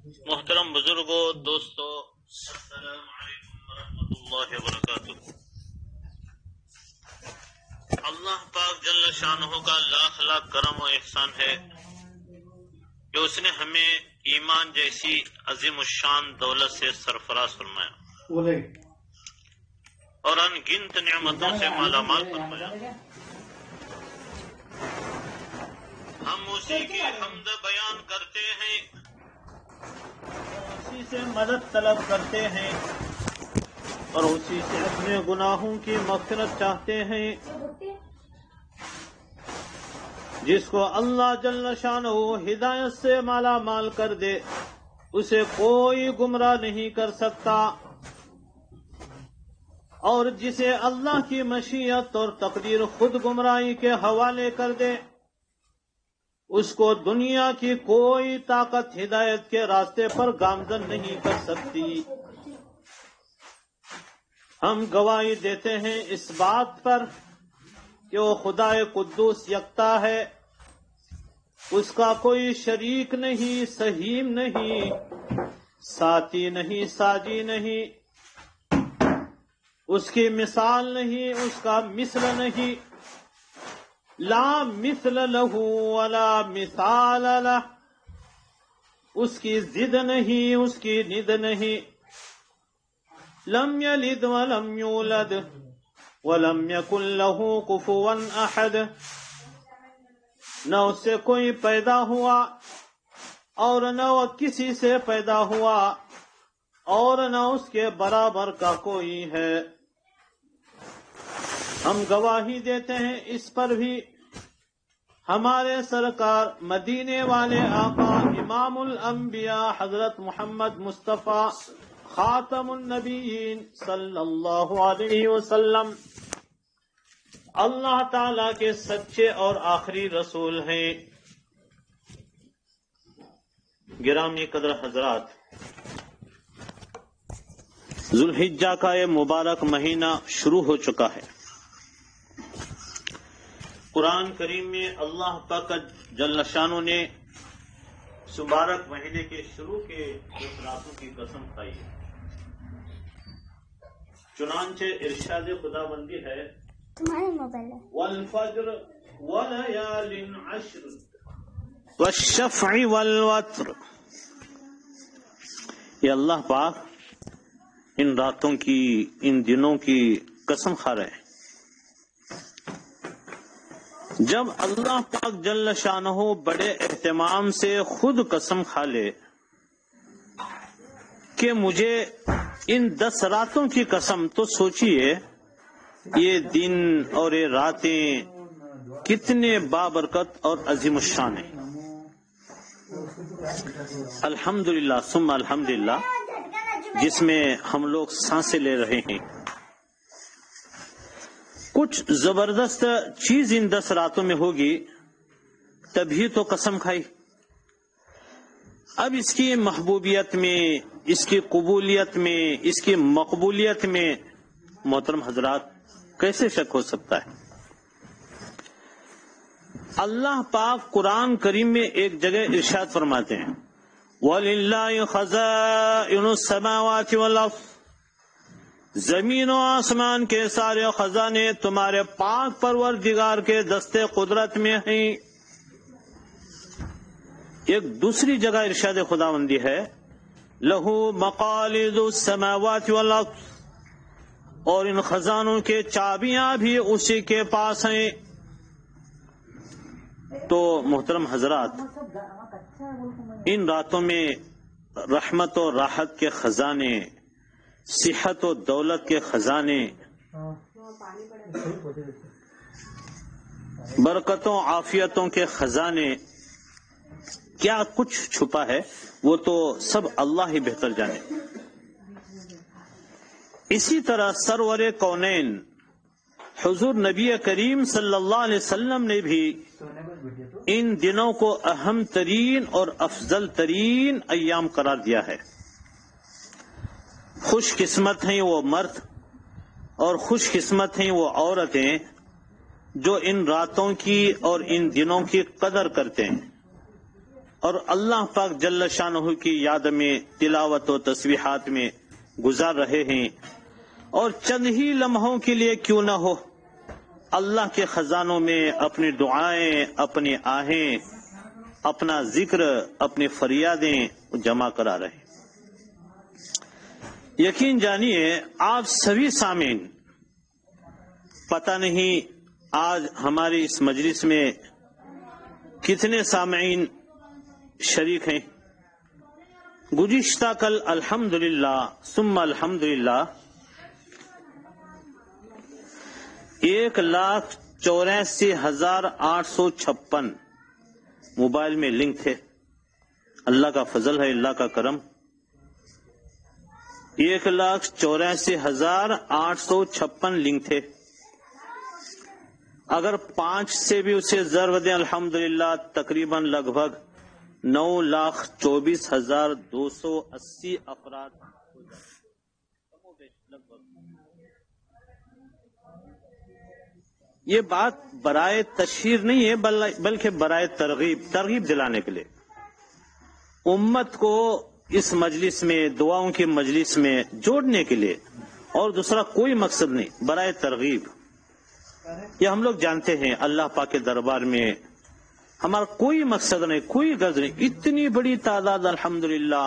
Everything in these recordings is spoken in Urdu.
محترم بزرگوں، دوستو، السلام علیکم ورحمۃ اللہ وبرکاتہ۔ اللہ پاک جل شانہ کا لاکھ لاکھ کرم و احسان ہے کہ اس نے ہمیں ایمان جیسی عظیم الشان دولت سے سرفراز فرمایا اور ان گنت نعمتوں سے مالا مال فرمایا۔ ہم اسی کی حمد بیان کرتے ہیں، اسی سے مدد طلب کرتے ہیں اور اسی سے اپنے گناہوں کی مغفرت چاہتے ہیں۔ جس کو اللہ جل شانہ ہدایت سے مالا مال کر دے اسے کوئی گمراہ نہیں کر سکتا، اور جسے اللہ کی مشیت اور تقدیر خود گمراہی کے حوالے کر دے اس کو دنیا کی کوئی طاقت ہدایت کے راستے پر گامزن نہیں کر سکتی۔ ہم گواہی دیتے ہیں اس بات پر کہ وہ خدا قدوس یکتا ہے، اس کا کوئی شریک نہیں، سہیم نہیں، ساتھی نہیں، ساجی نہیں، اس کی مثال نہیں، اس کا مثل نہیں، لا مثل لہ ولا مثال لہ، اس کی ضد نہیں، اس کی ند نہیں، لم یلد ولم یولد ولم یکن لہ کفوا احد، نہ اس سے کوئی پیدا ہوا اور نہ وہ کسی سے پیدا ہوا اور نہ اس کے برابر کا کوئی ہے۔ ہم گواہی دیتے ہیں اس پر بھی ہمارے سرکار مدینے والے آقا امام الانبیاء حضرت محمد مصطفیٰ خاتم النبیین صلی اللہ علیہ وسلم اللہ تعالی کے سچے اور آخری رسول ہیں۔ گرامی قدر حضرات، ذوالحجہ کا یہ مبارک مہینہ شروع ہو چکا ہے۔ قرآن کریم میں اللہ پاک جل شانہ نے اس مبارک مہینے کے شروع کے 10 راتوں کی قسم کھائی ہے۔ چنانچہ ارشاد خداوندی ہے والفجر وليال عشر والشفع والوتر، یہ اللہ پاک ان راتوں کی، ان دنوں کی قسم کھا رہے ہیں۔ جب اللہ پاک جل شانہ بڑے اہتمام سے خود قسم کھا لے کہ مجھے ان 10 راتوں کی قسم، تو سوچئے یہ دن اور یہ راتیں کتنے بابرکت اور عظیم الشان ہیں۔ الحمدللہ ثم الحمدللہ، جس میں ہم لوگ سانسیں لے رہے ہیں۔ کچھ زبردست چیز ان 10 راتوں میں ہوگی تبھی تو قسم کھائی۔ اب اس کی محبوبیت میں، اس کی قبولیت میں، اس کی مقبولیت میں محترم حضرات کیسے شک ہو سکتا ہے؟ اللہ پاک قرآن کریم میں ایک جگہ ارشاد فرماتے ہیں وَلِلَّهِ خَزَائِنُ السَّمَاوَاتِ وَالْأَرْضِ، زمین و آسمان کے سارے خزانے تمہارے پاک پروردگار کے دستے قدرت میں ہیں۔ ایک دوسری جگہ ارشاد خداوندی ہے لَهُ مَقَالِدُ السَّمَاوَاتِ وَالْأَرْضِ، اور ان خزانوں کے چابیاں بھی اسی کے پاس ہیں۔ تو محترم حضرات، ان راتوں میں رحمت و راحت کے خزانے، صحت و دولت کے خزانے، برکتوں عافیتوں کے خزانے، کیا کچھ چھپا ہے وہ تو سب اللہ ہی بہتر جانے۔ اسی طرح سرور کونین حضور نبی کریم صلی اللہ علیہ وسلم نے بھی ان دنوں کو اہم ترین اور افضل ترین ایام قرار دیا ہے۔ خوش قسمت ہیں وہ مرد اور خوش قسمت ہیں وہ عورتیں جو ان راتوں کی اور ان دنوں کی قدر کرتے ہیں۔ اور اللہ پاک جل شانہ کی یاد میں تلاوت و تسبیحات میں گزار رہے ہیں، اور چند ہی لمحوں کے لیے کیوں نہ ہو اللہ کے خزانوں میں اپنی دعائیں، اپنی آہیں، اپنا ذکر، اپنی فریادیں جمع کرا رہے ہیں۔ یقین جانیے آپ سبھی سامعین، پتہ نہیں آج ہماری اس مجلس میں کتنے سامعین شریک ہیں۔ گزشتہ کل الحمدللہ ثم الحمدللہ 1,84,856 موبائل میں لنک تھے۔ اللہ کا فضل ہے، اللہ کا کرم، 1,84,856 لنک تھے۔ اگر 5 سے بھی اسے ضرب دیں الحمدللہ تقریباً لگ بھگ 9,24,280 افراد لگ بھگ۔ یہ بات برائے تشہیر نہیں ہے بلکہ برائے ترغیب دلانے کے لیے، امت کو اس مجلس میں، دعاؤں کی مجلس میں جوڑنے کے لیے، اور دوسرا کوئی مقصد نہیں، برائے ترغیب۔ یہ ہم لوگ جانتے ہیں اللہ پاک کے دربار میں ہمارا کوئی مقصد نہیں، کوئی غرض نہیں، اتنی بڑی تعداد الحمدللہ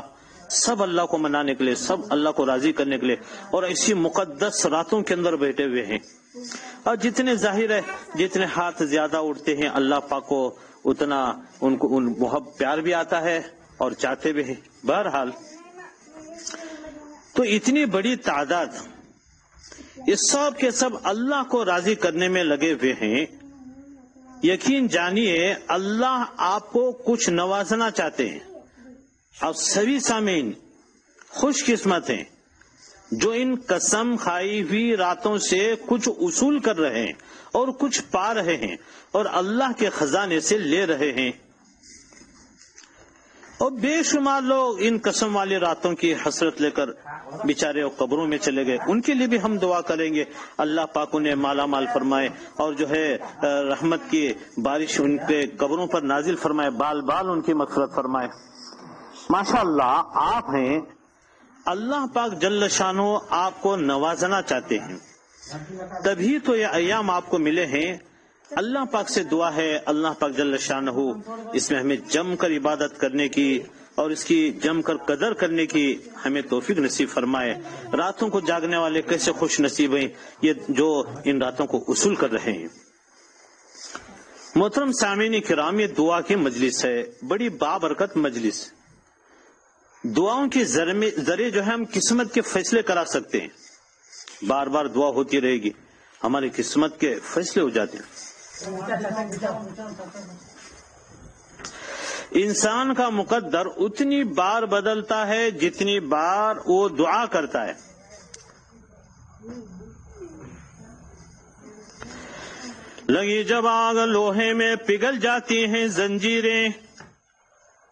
سب اللہ کو منانے کے لیے، سب اللہ کو راضی کرنے کے لیے، اور ایسی مقدس راتوں کے اندر بیٹھے ہوئے ہیں۔ اور جتنے ظاہر ہے، جتنے ہاتھ زیادہ اٹھتے ہیں اللہ پاک کو اتنا ان کو محبت پیار بھی آتا ہے اور چاہتے بھی ہیں۔ بہرحال تو اتنی بڑی تعداد، یہ سب کے سب اللہ کو راضی کرنے میں لگے ہوئے ہیں۔ یقین جانیے اللہ آپ کو کچھ نوازنا چاہتے ہیں۔ آپ سبھی سامعین خوش قسمت ہیں جو ان قسم کھائی ہوئی راتوں سے کچھ اصول کر رہے ہیں اور کچھ پا رہے ہیں اور اللہ کے خزانے سے لے رہے ہیں۔ اور بے شمار لوگ ان قسم والی راتوں کی حسرت لے کر بیچارے قبروں میں چلے گئے، ان کے لیے بھی ہم دعا کریں گے اللہ پاک انہیں مالا مال فرمائے، اور جو ہے رحمت کی بارش ان کے قبروں پر نازل فرمائے، بال بال ان کی مغفرت فرمائے۔ ماشاءاللہ آپ ہیں، اللہ پاک جل شانہ آپ کو نوازنا چاہتے ہیں، تبھی تو یہ ایام آپ کو ملے ہیں۔ اللہ پاک سے دعا ہے اللہ پاک جل شانہ اس میں ہمیں جم کر عبادت کرنے کی اور اس کی جم کر قدر کرنے کی ہمیں توفیق نصیب فرمائے۔ راتوں کو جاگنے والے کیسے خوش نصیب ہیں یہ جو ان راتوں کو اصول کر رہے ہیں۔ محترم سامعین کرام، یہ دعا کی مجلس ہے، بڑی بابرکت مجلس۔ دعاؤں کے ذریعے جو ہے ہم قسمت کے فیصلے کرا سکتے ہیں۔ بار بار دعا ہوتی رہے گی، ہماری قسمت کے فیصلے ہو جاتے ہیں۔ انسان کا مقدر اتنی بار بدلتا ہے جتنی بار وہ دعا کرتا ہے۔ لگی جب آگ لوہے میں پگھل جاتی ہیں زنجیریں،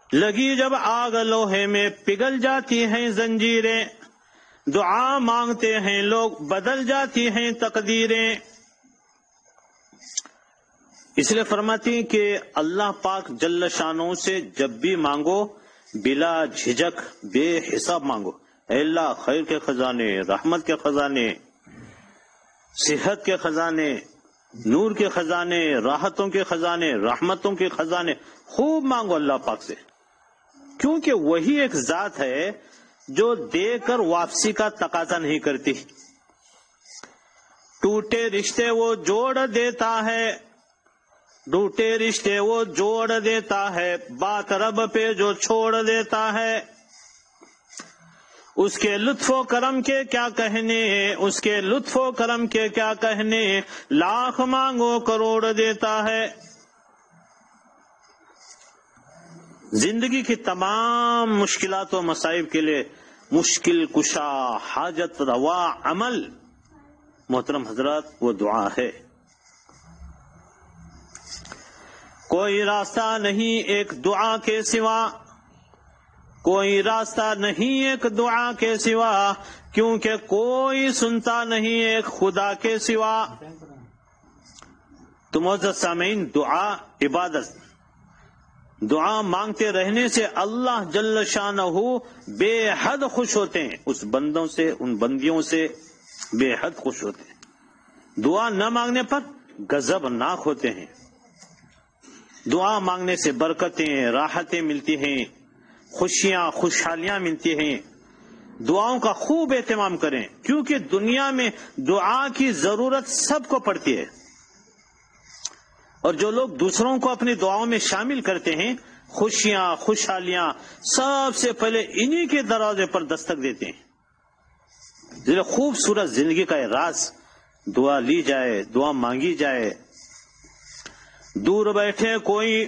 لگی جب آگ لوہے میں پگھل جاتی ہیں زنجیریں، دعا مانگتے ہیں لوگ بدل جاتی ہیں تقدیریں۔ اس لیے فرماتی ہیں کہ اللہ پاک جل شانہ سے جب بھی مانگو بلا جھجک بے حساب مانگو، اے اللہ خیر کے خزانے، رحمت کے خزانے، صحت کے خزانے، نور کے خزانے، راحتوں کے خزانے، رحمتوں کے خزانے خوب مانگو اللہ پاک سے، کیونکہ وہی ایک ذات ہے جو دے کر واپسی کا تقاضا نہیں کرتی۔ ٹوٹے رشتے وہ جوڑ دیتا ہے، ٹوٹے رشتے وہ جوڑ دیتا ہے، بات رب پہ جو چھوڑ دیتا ہے۔ اس کے لطف و کرم کے کیا کہنے، اس کے لطف و کرم کے کیا کہنے، لاکھ مانگو کروڑ دیتا ہے۔ زندگی کی تمام مشکلات و مصائب کے لیے مشکل کشا، حاجت روا عمل محترم حضرات وہ دعا ہے۔ کوئی راستہ نہیں ایک دعا کے سوا، کوئی راستہ نہیں ایک دعا کے سوا، کیونکہ کوئی سنتا نہیں ایک خدا کے سوا۔ تو معزز سامعین، دعا عبادت، دعا مانگتے رہنے سے اللہ جل شانہ بے حد خوش ہوتے ہیں، اس بندوں سے، ان بندیوں سے بے حد خوش ہوتے ہیں۔ دعا نہ مانگنے پر غضبناک ہوتے ہیں۔ دعا مانگنے سے برکتیں، راحتیں ملتی ہیں، خوشیاں، خوشحالیاں ملتی ہیں۔ دعاؤں کا خوب اہتمام کریں، کیونکہ دنیا میں دعا کی ضرورت سب کو پڑتی ہے، اور جو لوگ دوسروں کو اپنی دعاؤں میں شامل کرتے ہیں، خوشیاں، خوشحالیاں سب سے پہلے انہی کے دروازے پر دستک دیتے ہیں۔ ذرا خوبصورت زندگی کا یہ راز، دعا لی جائے، دعا مانگی جائے۔ دور بیٹھے کوئی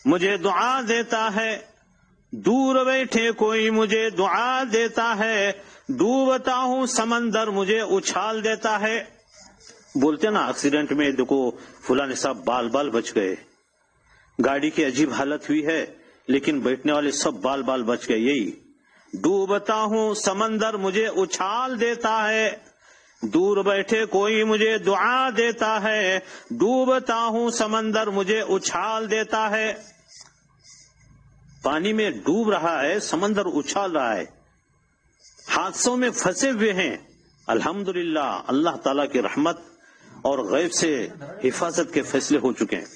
مجھے دعا دیتا ہے، دور بیٹھے کوئی مجھے دعا دیتا ہے، ڈوبتا ہوں سمندر مجھے اچھال دیتا ہے۔ بولتے نا ایکسیڈنٹ میں دیکھو فلاں صاحب بال بال بچ گئے، گاڑی کی عجیب حالت ہوئی ہے لیکن بیٹھنے والے سب بال بال بچ گئے۔ یہی ڈوبتا ہوں سمندر مجھے اچھال دیتا ہے، دور بیٹھے کوئی مجھے دعا دیتا ہے، ڈوبتا ہوں سمندر مجھے اچھال دیتا ہے۔ پانی میں ڈوب رہا ہے، سمندر اچھال رہا ہے، حادثوں میں پھنسے ہوئے ہیں، الحمدللہ اللہ تعالیٰ کی رحمت اور غیب سے حفاظت کے فیصلے ہو چکے ہیں،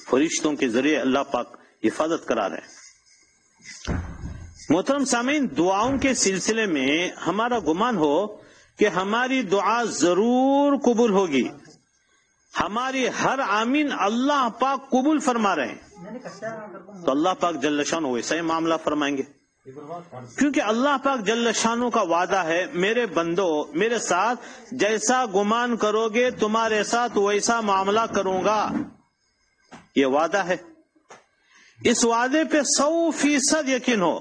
فرشتوں کے ذریعے اللہ پاک حفاظت کرا رہے ہیں۔ محترم سامعین، دعاؤں کے سلسلے میں ہمارا گمان ہو کہ ہماری دعا ضرور قبول ہوگی، ہماری ہر آمین اللہ پاک قبول فرما رہے ہیں، تو اللہ پاک جل شانہ ویسا ہی معاملہ فرمائیں گے، کیونکہ اللہ پاک جل شانہ کا وعدہ ہے، میرے بندو میرے ساتھ جیسا گمان کرو گے تمہارے ساتھ ویسا معاملہ کروں گا، یہ وعدہ ہے۔ اس وعدے پہ 100% یقین ہو۔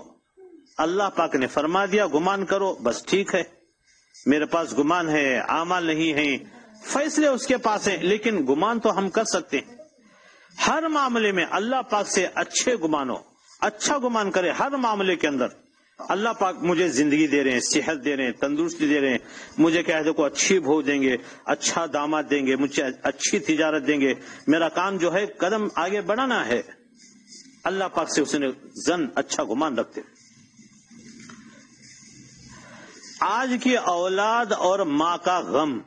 اللہ پاک نے فرما دیا گمان کرو، بس ٹھیک ہے، میرے پاس گمان ہے، اعمال نہیں ہیں، فیصلے اس کے پاس ہیں، لیکن گمان تو ہم کر سکتے ہیں۔ ہر معاملے میں اللہ پاک سے اچھے گمان ہو، اچھا گمان کرے ہر معاملے کے اندر۔ اللہ پاک مجھے زندگی دے رہے ہیں، صحت دے رہے ہیں، تندرستی دے رہے ہیں، مجھے کہہ دو کو اچھی بہو دیں گے، اچھا داماد دیں گے، مجھے اچھی تجارت دیں گے، میرا کام جو ہے قدم آگے بڑھانا ہے، اللہ پاک سے اس نے زن اچھا گمان رکھتے۔ آج کی اولاد اور ماں کا غم۔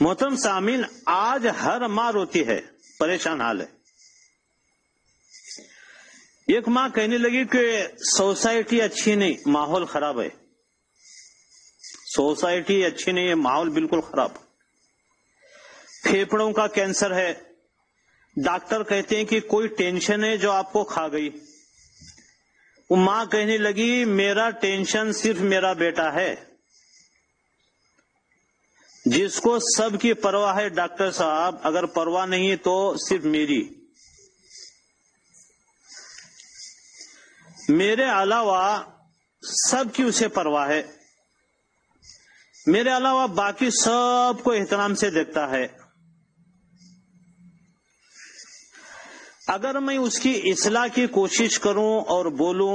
محترم سامعین، آج ہر ماں روتی ہے، پریشان حال ہے۔ ایک ماں کہنے لگی کہ سوسائٹی اچھی نہیں، ماحول خراب ہے، سوسائٹی اچھی نہیں ہے، ماحول بالکل خراب، پھیپھڑوں کا کینسر ہے، ڈاکٹر کہتے ہیں کہ کوئی ٹینشن ہے جو آپ کو کھا گئی۔ وہ ماں کہنے لگی میرا ٹینشن صرف میرا بیٹا ہے، جس کو سب کی پرواہ ہے ڈاکٹر صاحب، اگر پرواہ نہیں ہے تو صرف میری، میرے علاوہ سب کی اسے پرواہ ہے، میرے علاوہ باقی سب کو احترام سے دیکھتا ہے، اگر میں اس کی اصلاح کی کوشش کروں اور بولوں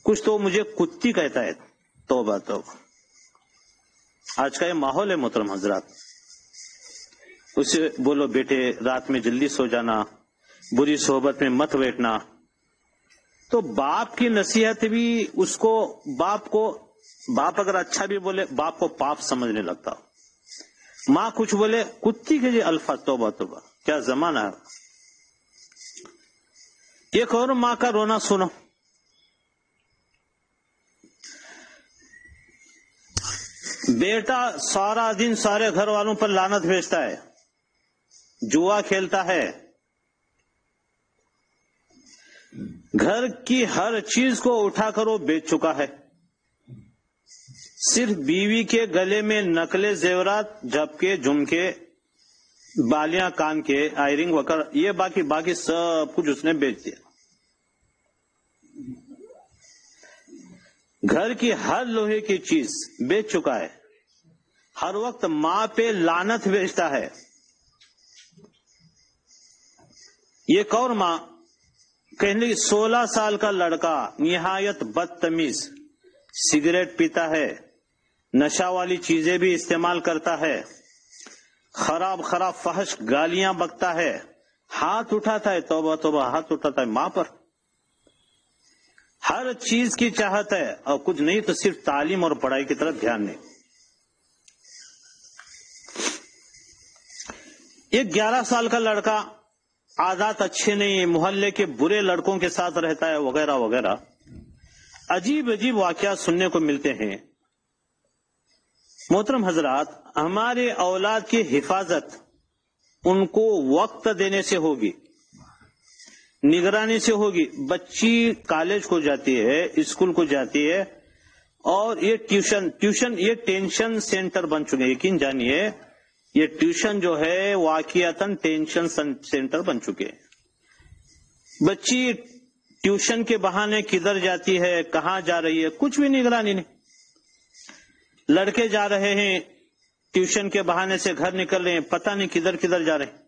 کچھ تو مجھے کتی کہتا ہے۔ توبہ توبہ، آج کا یہ ماحول ہے محترم حضرات۔ اسے بولو بیٹے رات میں جلدی سو جانا، بری صحبت میں مت بیٹھنا، تو باپ کی نصیحت بھی اس کو، باپ اگر اچھا بھی بولے باپ کو پاپ سمجھنے لگتا، ماں کچھ بولے کتی کے جی الفاظ، توبہ توبہ، کیا زمانہ ہے۔ ایک اور ماں کا رونا سنو۔ بیٹا سارا دن سارے گھر والوں پر لعنت بھیجتا ہے، جوا کھیلتا ہے، گھر کی ہر چیز کو اٹھا کر وہ بیچ چکا ہے، صرف بیوی کے گلے میں نقلے زیورات، جھپکے، جھمکے، بالیاں کان کے، آئرنگ وغیرہ، یہ باقی سب کچھ اس نے بیچ دیا۔ گھر کی ہر لوہے کی چیز بیچ چکا ہے، ہر وقت ماں پہ لعنت بھیجتا ہے۔ ایک اور ماں کہنے لگی 16 سال کا لڑکا نہایت بدتمیز، سگریٹ پیتا ہے، نشہ والی چیزیں بھی استعمال کرتا ہے، خراب خراب فحش گالیاں بکتا ہے، ہاتھ اٹھاتا ہے، توبہ توبہ، ہاتھ اٹھاتا ہے ماں پر، ہر چیز کی چاہت ہے، اور کچھ نہیں تو صرف تعلیم اور پڑھائی کی طرف دھیان نہیں۔ ایک 11 سال کا لڑکا عادات اچھے نہیں، محلے کے برے لڑکوں کے ساتھ رہتا ہے وغیرہ وغیرہ، عجیب عجیب واقعات سننے کو ملتے ہیں۔ محترم حضرات، ہمارے اولاد کی حفاظت ان کو وقت دینے سے ہوگی، نگرانی سے ہوگی۔ بچی کالج کو جاتی ہے، اسکول کو جاتی ہے، اور یہ ٹیوشن یہ ٹینشن سینٹر بن چکے ہیں۔ یقین جانیے یہ ٹیوشن جو ہے واقعتاً ٹینشن سینٹر بن چکے ہیں۔ بچی ٹیوشن کے بہانے کدھر جاتی ہے، کہاں جا رہی ہے، کچھ بھی نگرانی نہیں۔ لڑکے جا رہے ہیں ٹیوشن کے بہانے سے، گھر نکل رہے ہیں، پتہ نہیں کدھر کدھر جا رہے ہیں۔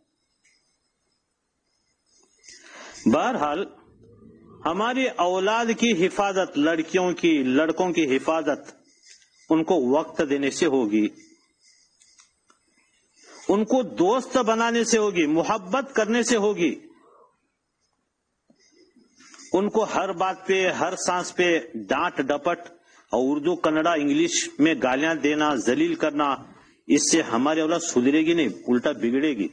بہرحال ہماری اولاد کی حفاظت، لڑکیوں کی لڑکوں کی حفاظت ان کو وقت دینے سے ہوگی، ان کو دوست بنانے سے ہوگی، محبت کرنے سے ہوگی، ان کو ہر بات پہ ہر سانس پہ ڈانٹ ڈپٹ اور اردو کنڑا انگلش میں گالیاں دینا، ذلیل کرنا، اس سے ہماری اولاد سدھرے گی نہیں، الٹا بگڑے گی۔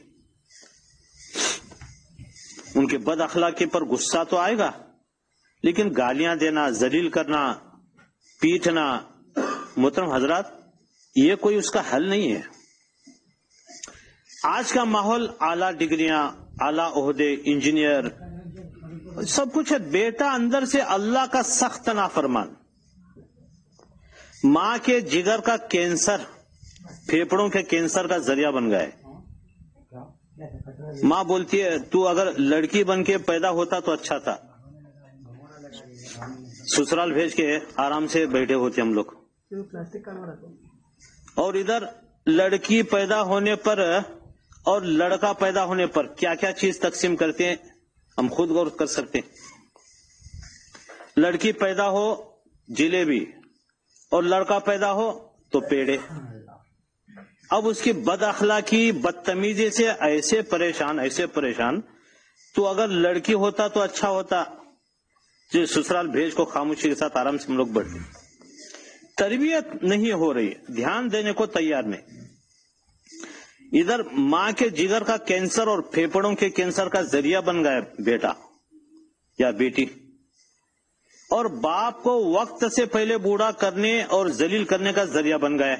ان کے بد اخلاقی پر غصہ تو آئے گا، لیکن گالیاں دینا، ذلیل کرنا، پیٹنا، محترم حضرات یہ کوئی اس کا حل نہیں ہے۔ آج کا ماحول اعلیٰ ڈگریاں، اعلیٰ عہدے، انجینئر سب کچھ ہے، بیٹا اندر سے اللہ کا سخت نافرمان، ماں کے جگر کا کینسر، پھیپڑوں کے کینسر کا ذریعہ بن گئے۔ ماں بولتی ہے تو اگر لڑکی بن کے پیدا ہوتا تو اچھا تھا، سسرال بھیج کے آرام سے بیٹھے ہوتے ہم لوگ، اور ادھر لڑکی پیدا ہونے پر اور لڑکا پیدا ہونے پر کیا کیا چیز تقسیم کرتے ہیں ہم خود غور کر سکتے ہیں۔ لڑکی پیدا ہو جلیبی، اور لڑکا پیدا ہو تو پیڑے۔ اب اس کی بد اخلاقی، بدتمیزی سے ایسے پریشان، تو اگر لڑکی ہوتا تو اچھا ہوتا، جو سسرال بھیج کو خاموشی کے ساتھ آرام سے ہم لوگ بیٹھتے۔ تربیت نہیں ہو رہی، دھیان دینے کو تیار نہیں۔ ادھر ماں کے جگر کا کینسر اور پھیپڑوں کے کینسر کا ذریعہ بن گیا بیٹا یا بیٹی، اور باپ کو وقت سے پہلے بوڑھا کرنے اور ذلیل کرنے کا ذریعہ بن گئے۔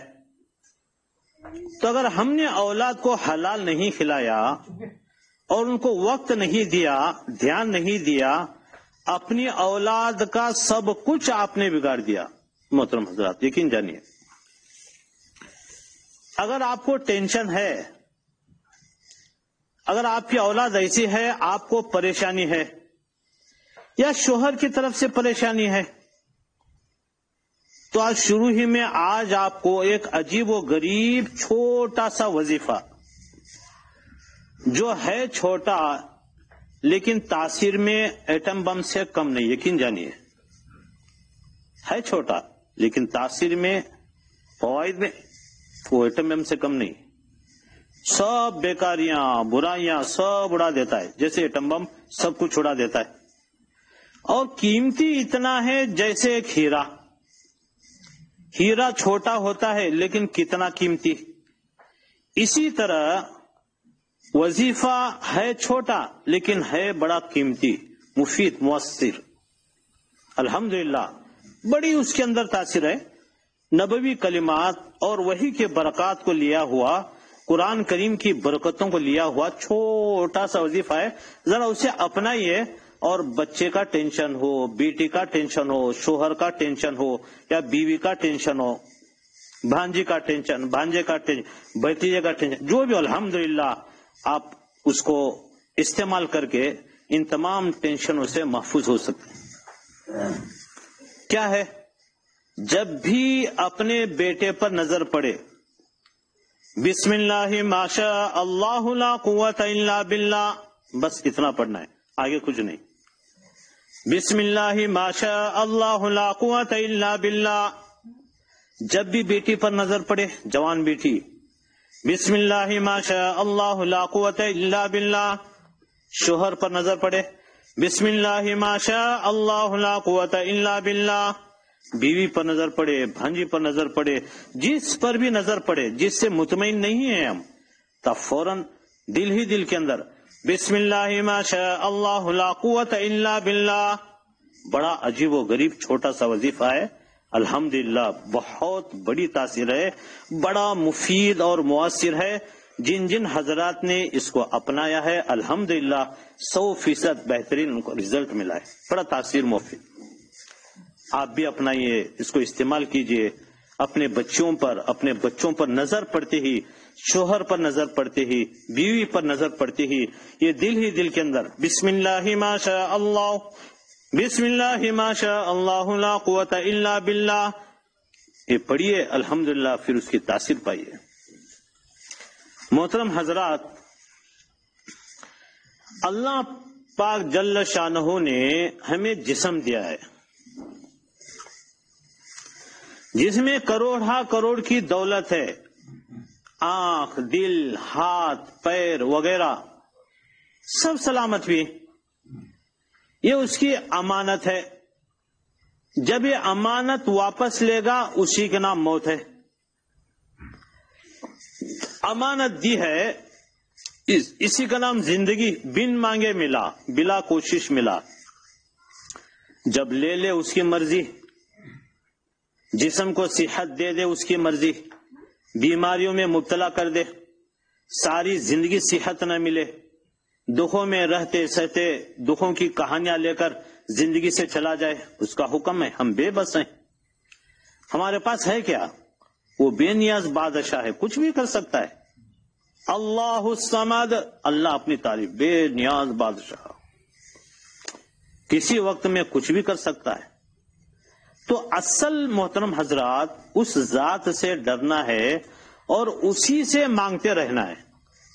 تو اگر ہم نے اولاد کو حلال نہیں کھلایا اور ان کو وقت نہیں دیا، دھیان نہیں دیا، اپنی اولاد کا سب کچھ آپ نے بگاڑ دیا۔ محترم حضرات یقین جانیے، اگر آپ کو ٹینشن ہے، اگر آپ کی اولاد ایسی ہے، آپ کو پریشانی ہے، یا شوہر کی طرف سے پریشانی ہے، تو آج شروع ہی میں آج آپ کو ایک عجیب و غریب چھوٹا سا وظیفہ، جو ہے چھوٹا لیکن تاثیر میں ایٹم بم سے کم نہیں، یقین جانیے، ہے چھوٹا لیکن تاثیر میں، فوائد میں وہ ایٹم بم سے کم نہیں۔ سب بیکاریاں، برائیاں سب اڑا دیتا ہے، جیسے ایٹم بم سب کچھ اڑا دیتا ہے، اور قیمتی اتنا ہے جیسے ایک ہیرا۔ ہیرا چھوٹا ہوتا ہے لیکن کتنا قیمتی۔ اسی طرح وظیفہ ہے چھوٹا لیکن ہے بڑا قیمتی، مفید، مؤثر۔ الحمدللہ بڑی اس کے اندر تاثیر ہے۔ نبوی کلمات اور وحی کے برکات کو لیا ہوا، قرآن کریم کی برکتوں کو لیا ہوا چھوٹا سا وظیفہ ہے، ذرا اسے اپنائیے، اور بچے کا ٹینشن ہو، بیٹی کا ٹینشن ہو، شوہر کا ٹینشن ہو، یا بیوی کا ٹینشن ہو، بھانجی کا ٹینشن، بھانجے کا ٹینشن، بھتیجے کا ٹینشن، جو بھی، الحمدللہ آپ اس کو استعمال کر کے ان تمام ٹینشنوں سے محفوظ ہو سکتے ہیں۔ کیا ہے؟ جب بھی اپنے بیٹے پر نظر پڑے، بسم اللہ ما شاء اللہ لا قوت الا باللہ، بس اتنا پڑھنا ہے، آگے کچھ نہیں۔ بسم اللہ ما شاء اللہ لا قوت الا باللہ۔ جب بھی بیٹی پر نظر پڑے، جوان بیٹی، بسم اللہ ما شاء اللہ لا قوت الا باللہ. شوہر پر نظر پڑے، بسم اللہ ما شاء اللہ لا قوت الا باللہ. بیوی پر نظر پڑے، بھانجی پر نظر پڑے، جس پر بھی نظر پڑے جس سے مطمئن نہیں ہیں ہم، تب فوراً دل ہی دل کے اندر بسم اللہ ما شاء اللہ لا قوت الا باللہ. بڑا عجیب و غریب چھوٹا سا وظیفہ ہے، الحمدللہ بہت بڑی تاثیر ہے، بڑا مفید اور مؤثر ہے. جن جن حضرات نے اس کو اپنایا ہے الحمدللہ 100% بہترین ان کو رزلٹ ملا ہے، بڑا تاثیر مفید. آپ بھی اپنائیے، اس کو استعمال کیجئے. اپنے بچوں پر نظر پڑتے ہی، شوہر پر نظر پڑتے ہی، بیوی پر نظر پڑتے ہی یہ دل ہی دل کے اندر بسم اللہ ما شاء اللہ، بسم اللہ ما شاء اللہ لا قوت الا باللہ یہ پڑھیے، الحمدللہ پھر اس کی تاثیر پائیے. محترم حضرات، اللہ پاک جل شانہ نے ہمیں جسم دیا ہے جس میں کروڑ کی دولت ہے، آنکھ، دل، ہاتھ، پیر وغیرہ سب سلامت بھی. یہ اس کی امانت ہے. جب یہ امانت واپس لے گا اسی کا نام موت ہے. امانت دی ہے، اسی کا نام زندگی. بن مانگے ملا، بلا کوشش ملا. جب لے لے اس کی مرضی، جسم کو صحت دے دے اس کی مرضی، بیماریوں میں مبتلا کر دے، ساری زندگی صحت نہ ملے، دکھوں میں رہتے سہتے دکھوں کی کہانیاں لے کر زندگی سے چلا جائے، اس کا حکم ہے. ہم بے بس ہیں، ہمارے پاس ہے کیا؟ وہ بے نیاز بادشاہ ہے، کچھ بھی کر سکتا ہے. اللہ الصمد، اللہ اپنی تعریف، بے نیاز بادشاہ، کسی وقت میں کچھ بھی کر سکتا ہے. تو اصل محترم حضرات اس ذات سے ڈرنا ہے اور اسی سے مانگتے رہنا ہے.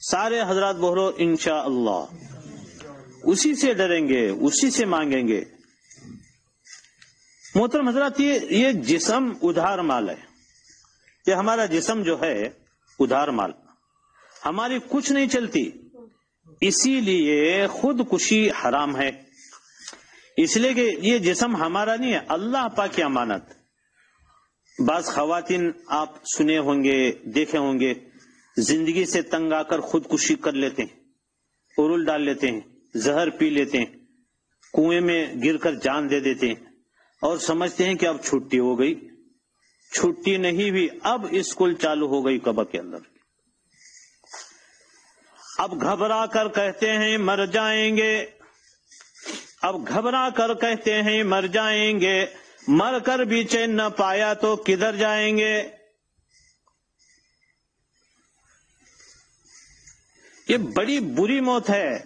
سارے حضرات بولو انشاءاللہ، اسی سے ڈریں گے، اسی سے مانگیں گے. محترم حضرات، یہ جسم ادھار مال ہے. یہ ہمارا جسم جو ہے ادھار مال، ہماری کچھ نہیں چلتی. اسی لیے خودکشی حرام ہے، اس لیے کہ یہ جسم ہمارا نہیں ہے، اللہ پاک کی امانت. بعض خواتین آپ سنے ہوں گے، دیکھے ہوں گے، زندگی سے تنگ آ کر خودکشی کر لیتے ہیں، ارول ڈال لیتے ہیں، زہر پی لیتے ہیں، کنویں میں گر کر جان دے دیتے ہیں اور سمجھتے ہیں کہ اب چھٹی ہو گئی. چھٹی نہیں ہوئی، اب اسکول چالو ہو گئی قبر کے اندر. اب گھبرا کر کہتے ہیں مر جائیں گے، اب گھبرا کر کہتے ہیں مر جائیں گے، مر کر بھی چین نہ پایا تو کدھر جائیں گے. یہ بڑی بری موت ہے.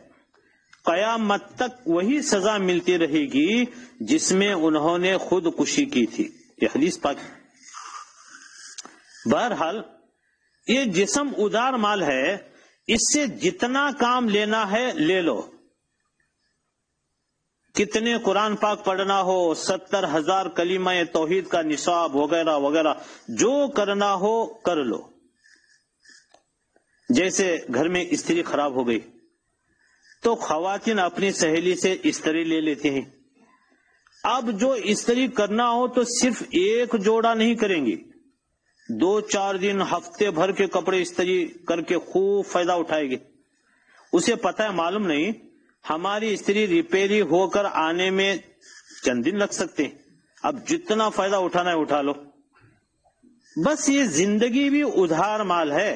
قیامت تک وہی سزا ملتی رہے گی جس میں انہوں نے خودکشی کی تھی. یہ حدیث پاک. بہرحال یہ جسم ادھار مال ہے، اس سے جتنا کام لینا ہے لے لو. کتنے قرآن پاک پڑھنا ہو، 70,000 کلمہ توحید کا نصاب وغیرہ وغیرہ، جو کرنا ہو کر لو. جیسے گھر میں استری خراب ہو گئی تو خواتین اپنی سہیلی سے استری لے لیتے ہیں. اب جو استری کرنا ہو تو صرف ایک جوڑا نہیں کریں گی، 2-4 دن ہفتے بھر کے کپڑے استری کر کے خوب فائدہ اٹھائے گی. اسے پتہ ہے، معلوم نہیں ہماری استری ریپیری ہو کر آنے میں چند دن لگ سکتے ہیں، اب جتنا فائدہ اٹھانا ہے اٹھا لو. بس یہ زندگی بھی ادھار مال ہے،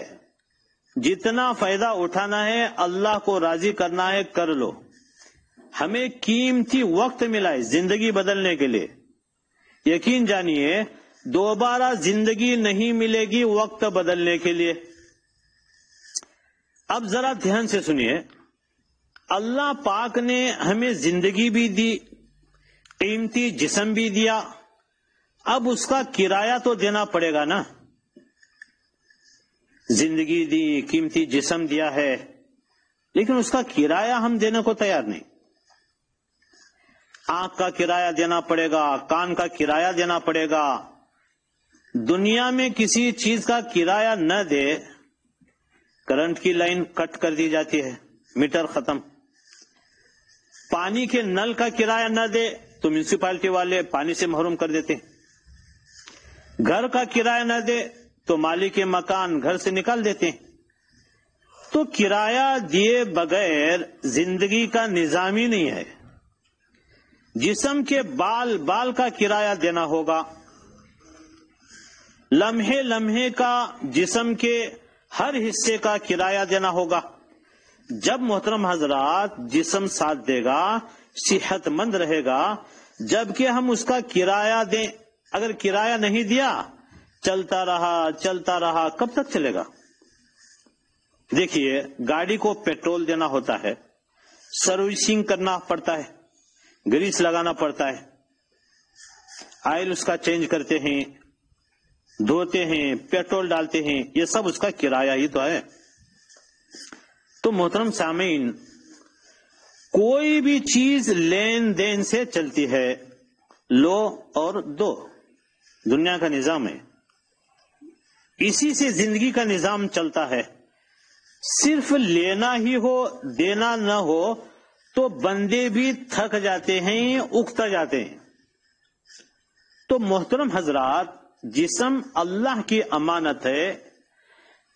جتنا فائدہ اٹھانا ہے، اللہ کو راضی کرنا ہے، کر لو. ہمیں قیمتی وقت ملا ہے زندگی بدلنے کے لیے. یقین جانیے دوبارہ زندگی نہیں ملے گی وقت بدلنے کے لیے. اب ذرا دھیان سے سنیے، اللہ پاک نے ہمیں زندگی بھی دی، قیمتی جسم بھی دیا، اب اس کا کرایہ تو دینا پڑے گا نا. زندگی دی، قیمتی جسم دیا ہے، لیکن اس کا کرایہ ہم دینے کو تیار نہیں. آنکھ کا کرایہ دینا پڑے گا، کان کا کرایہ دینا پڑے گا. دنیا میں کسی چیز کا کرایہ نہ دے کرنٹ کی لائن کٹ کر دی جاتی ہے، میٹر ختم. پانی کے نل کا کرایہ نہ دے تو میونسپلٹی والے پانی سے محروم کر دیتے ہیں. گھر کا کرایہ نہ دے تو مالک مکان گھر سے نکال دیتے ہیں. تو کرایہ دیے بغیر زندگی کا نظام ہی نہیں ہے. جسم کے بال بال کا کرایہ دینا ہوگا، لمحے لمحے کا جسم کے ہر حصے کا کرایہ دینا ہوگا. جب محترم حضرات جسم ساتھ دے گا، صحت مند رہے گا، جبکہ ہم اس کا کرایہ دیں. اگر کرایہ نہیں دیا، چلتا رہا کب تک چلے گا؟ دیکھیے، گاڑی کو پیٹرول دینا ہوتا ہے، سروسنگ کرنا پڑتا ہے، گریس لگانا پڑتا ہے، آئل اس کا چینج کرتے ہیں، دھوتے ہیں، پیٹرول ڈالتے ہیں، یہ سب اس کا کرایہ ہی تو ہے. تو محترم سامعین، کوئی بھی چیز لین دین سے چلتی ہے، لو اور دو، دنیا کا نظام ہے، اسی سے زندگی کا نظام چلتا ہے. صرف لینا ہی ہو، دینا نہ ہو تو بندے بھی تھک جاتے ہیں، اکتا جاتے ہیں. تو محترم حضرات، جسم اللہ کی امانت ہے،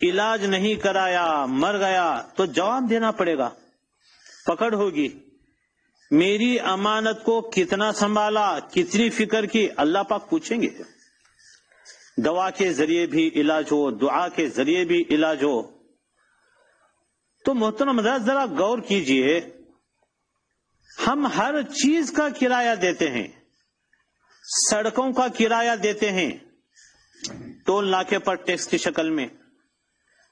علاج نہیں کرایا مر گیا تو جواب دینا پڑے گا، پکڑ ہوگی. میری امانت کو کتنا سنبھالا، کتنی فکر کی، اللہ پاک پوچھیں گے. دوا کے ذریعے بھی علاج ہو، دعا کے ذریعے بھی علاج ہو. تو محترم حضرات ذرا غور کیجئے، ہم ہر چیز کا کرایہ دیتے ہیں، سڑکوں کا کرایہ دیتے ہیں، ٹول ناکے پر ٹیکس کی شکل میں،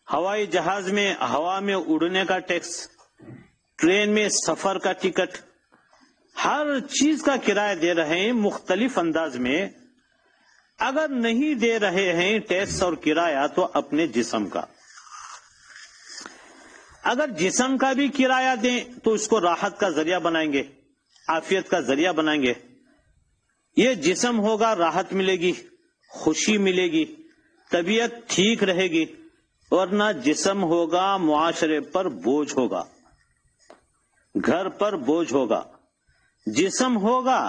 ہوائی جہاز میں ہوا میں اڑنے کا ٹیکس، ٹرین میں سفر کا ٹکٹ، ہر چیز کا کرایہ دے رہے ہیں مختلف انداز میں. اگر نہیں دے رہے ہیں ٹیکس اور کرایہ تو اپنے جسم کا. اگر جسم کا بھی کرایہ دیں تو اس کو راحت کا ذریعہ بنائیں گے، عافیت کا ذریعہ بنائیں گے. یہ جسم ہوگا، راحت ملے گی، خوشی ملے گی، طبیعت ٹھیک رہے گی. ورنہ جسم ہوگا، معاشرے پر بوجھ ہوگا، گھر پر بوجھ ہوگا. جسم ہوگا،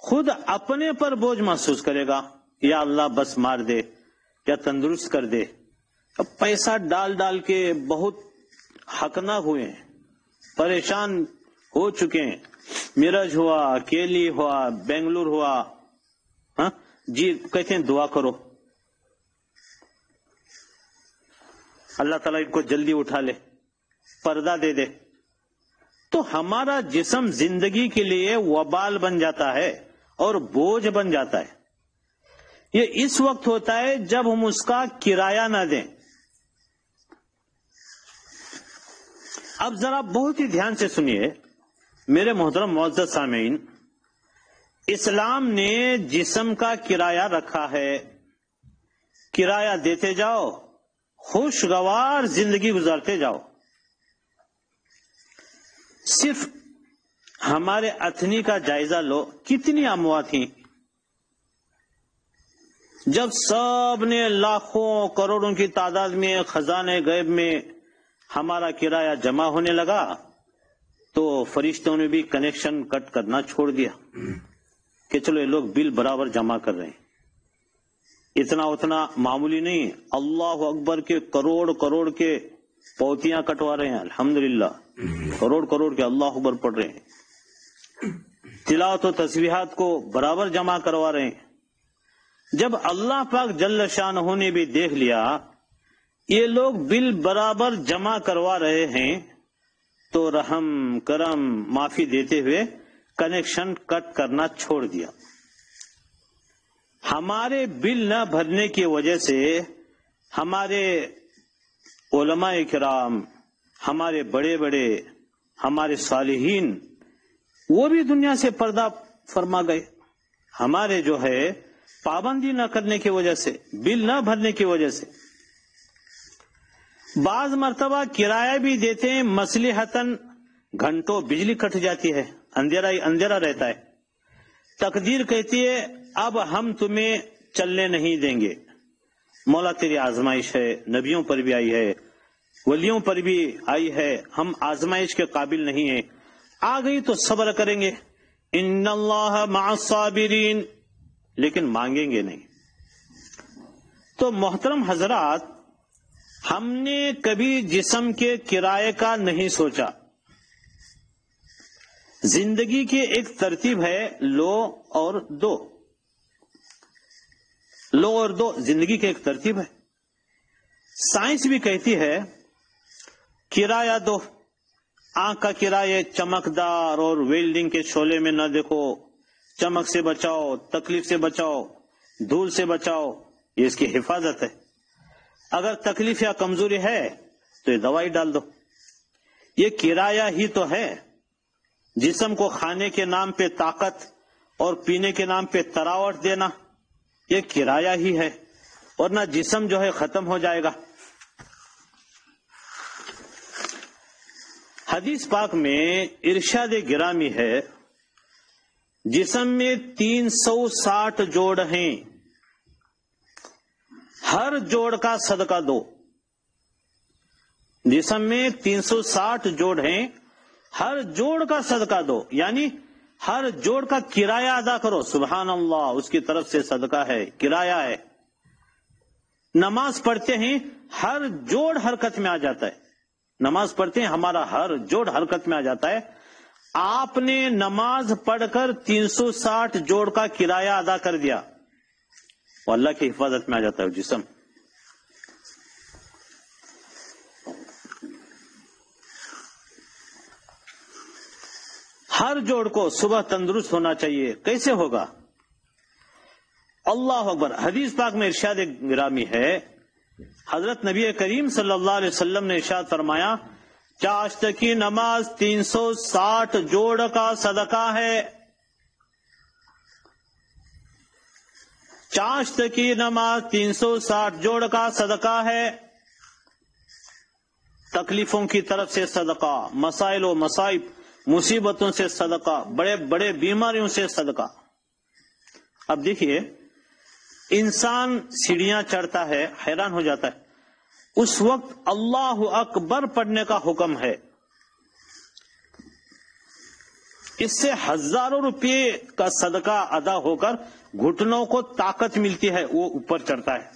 خود اپنے پر بوجھ محسوس کرے گا، یا اللہ بس مار دے یا تندرست کر دے. اب پیسہ ڈال ڈال کے بہت ہکنا ہوئے ہیں، پریشان ہو چکے ہیں. میرج ہوا، کیلی ہوا، بنگلور ہوا، ہاں جی کہتے ہیں دعا کرو، اللہ تعالیٰ ان کو جلدی اٹھا لے، پردہ دے دے. تو ہمارا جسم زندگی کے لیے وبال بن جاتا ہے اور بوجھ بن جاتا ہے. یہ اس وقت ہوتا ہے جب ہم اس کا کرایہ نہ دیں. اب ذرا بہت ہی دھیان سے سنیے میرے محترم معزز سامعین، اسلام نے جسم کا کرایہ رکھا ہے. کرایہ دیتے جاؤ، خوشگوار زندگی گزارتے جاؤ. صرف ہمارے اتھنی کا جائزہ لو، کتنی اموات ہیں. جب سب نے لاکھوں کروڑوں کی تعداد میں خزانے غیب میں ہمارا کرایہ جمع ہونے لگا تو فرشتوں نے بھی کنیکشن کٹ کرنا چھوڑ دیا کہ چلو یہ لوگ بل برابر جمع کر رہے ہیں. اتنا معمولی نہیں، اللہ اکبر کے کروڑ کروڑ کے پوتیاں کٹوا رہے ہیں. الحمدللہ کروڑ کروڑ کے اللہ اکبر پڑھ رہے ہیں، تلاوت و تسبیحات کو برابر جمع کروا رہے ہیں. جب اللہ پاک جل شانہ نے بھی دیکھ لیا یہ لوگ بل برابر جمع کروا رہے ہیں تو رحم کرم معافی دیتے ہوئے کنیکشن کٹ کرنا چھوڑ دیا. ہمارے بل نہ بھرنے کی وجہ سے ہمارے علماء کرام، ہمارے بڑے بڑے، ہمارے صالحین وہ بھی دنیا سے پردہ فرما گئے. ہمارے جو ہے پابندی نہ کرنے کی وجہ سے، بل نہ بھرنے کی وجہ سے. بعض مرتبہ کرایہ بھی دیتے ہیں، مصلحتاً گھنٹوں بجلی کٹ جاتی ہے، اندھیرا ہی اندھیرا رہتا ہے. تقدیر کہتی ہے اب ہم تمہیں چلنے نہیں دیں گے، مولا تیری آزمائش ہے، نبیوں پر بھی آئی ہے، ولیوں پر بھی آئی ہے، ہم آزمائش کے قابل نہیں ہیں، آ گئی تو صبر کریں گے، ان اللہ مع الصابرین، لیکن مانگیں گے نہیں۔ تو محترم حضرات، ہم نے کبھی جسم کے کرائے کا نہیں سوچا۔ زندگی کی ایک ترتیب ہے لو اور دو، لو اور دو زندگی کی ایک ترتیب ہے۔ سائنس بھی کہتی ہے کرایہ دو، آنکھ کا کرایہ چمکدار اور ویلڈنگ کے شعلے میں نہ دیکھو، چمک سے بچاؤ، تکلیف سے بچاؤ، دھول سے بچاؤ، یہ اس کی حفاظت ہے۔ اگر تکلیف یا کمزوری ہے تو یہ دوائی ڈال دو، یہ کرایہ ہی تو ہے۔ جسم کو کھانے کے نام پہ طاقت اور پینے کے نام پہ تراوٹ دینا، یہ کرایہ ہی ہے، ورنہ جسم جو ہے ختم ہو جائے گا۔ حدیث پاک میں ارشاد گرامی ہے، جسم میں 360 جوڑ ہیں، ہر جوڑ کا صدقہ دو۔ جسم میں 360 جوڑ ہیں، ہر جوڑ کا صدقہ دو، یعنی ہر جوڑ کا کرایہ ادا کرو۔ سبحان اللہ، اس کی طرف سے صدقہ ہے، کرایہ ہے۔ نماز پڑھتے ہیں، ہر جوڑ حرکت میں آ جاتا ہے۔ نماز پڑھتے ہیں، ہمارا ہر جوڑ حرکت میں آ جاتا ہے۔ آپ نے نماز پڑھ کر 360 جوڑ کا کرایہ ادا کر دیا، وہ اللہ کی حفاظت میں آ جاتا ہے جسم۔ ہر جوڑ کو صبح تندرست ہونا چاہیے، کیسے ہوگا؟ اللہ اکبر۔ حدیث پاک میں ارشاد گرامی ہے، حضرت نبی کریم صلی اللہ علیہ وسلم نے ارشاد فرمایا، چاشت کی نماز 360 جوڑ کا صدقہ ہے۔ چاشت کی نماز 360 جوڑ کا صدقہ ہے۔ تکلیفوں کی طرف سے صدقہ، مسائل و مصائب مصیبتوں سے صدقہ، بڑے بڑے بیماریوں سے صدقہ۔ اب دیکھیے، انسان سیڑھیاں چڑھتا ہے، حیران ہو جاتا ہے، اس وقت اللہ اکبر پڑھنے کا حکم ہے، اس سے ہزاروں روپے کا صدقہ ادا ہو کر گھٹنوں کو طاقت ملتی ہے، وہ اوپر چڑھتا ہے۔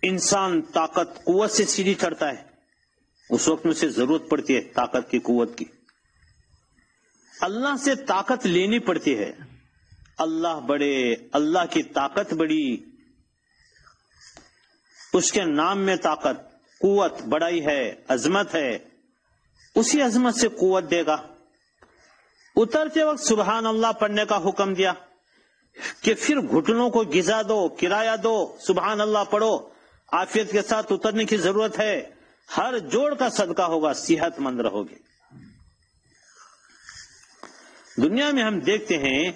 انسان طاقت قوت سے سیڑھی چڑھتا ہے، اس وقت میں اسے ضرورت پڑتی ہے طاقت کی، قوت کی، اللہ سے طاقت لینی پڑتی ہے۔ اللہ بڑے، اللہ کی طاقت بڑی، اس کے نام میں طاقت، قوت، بڑائی ہے، عظمت ہے، اسی عظمت سے قوت دے گا۔ اترتے وقت سبحان اللہ پڑھنے کا حکم دیا کہ پھر گھٹنوں کو غذا دو، کرایہ دو، سبحان اللہ پڑھو، عافیت کے ساتھ اترنے کی ضرورت ہے، ہر جوڑ کا صدقہ ہوگا، صحت مند رہو گے۔ دنیا میں ہم دیکھتے ہیں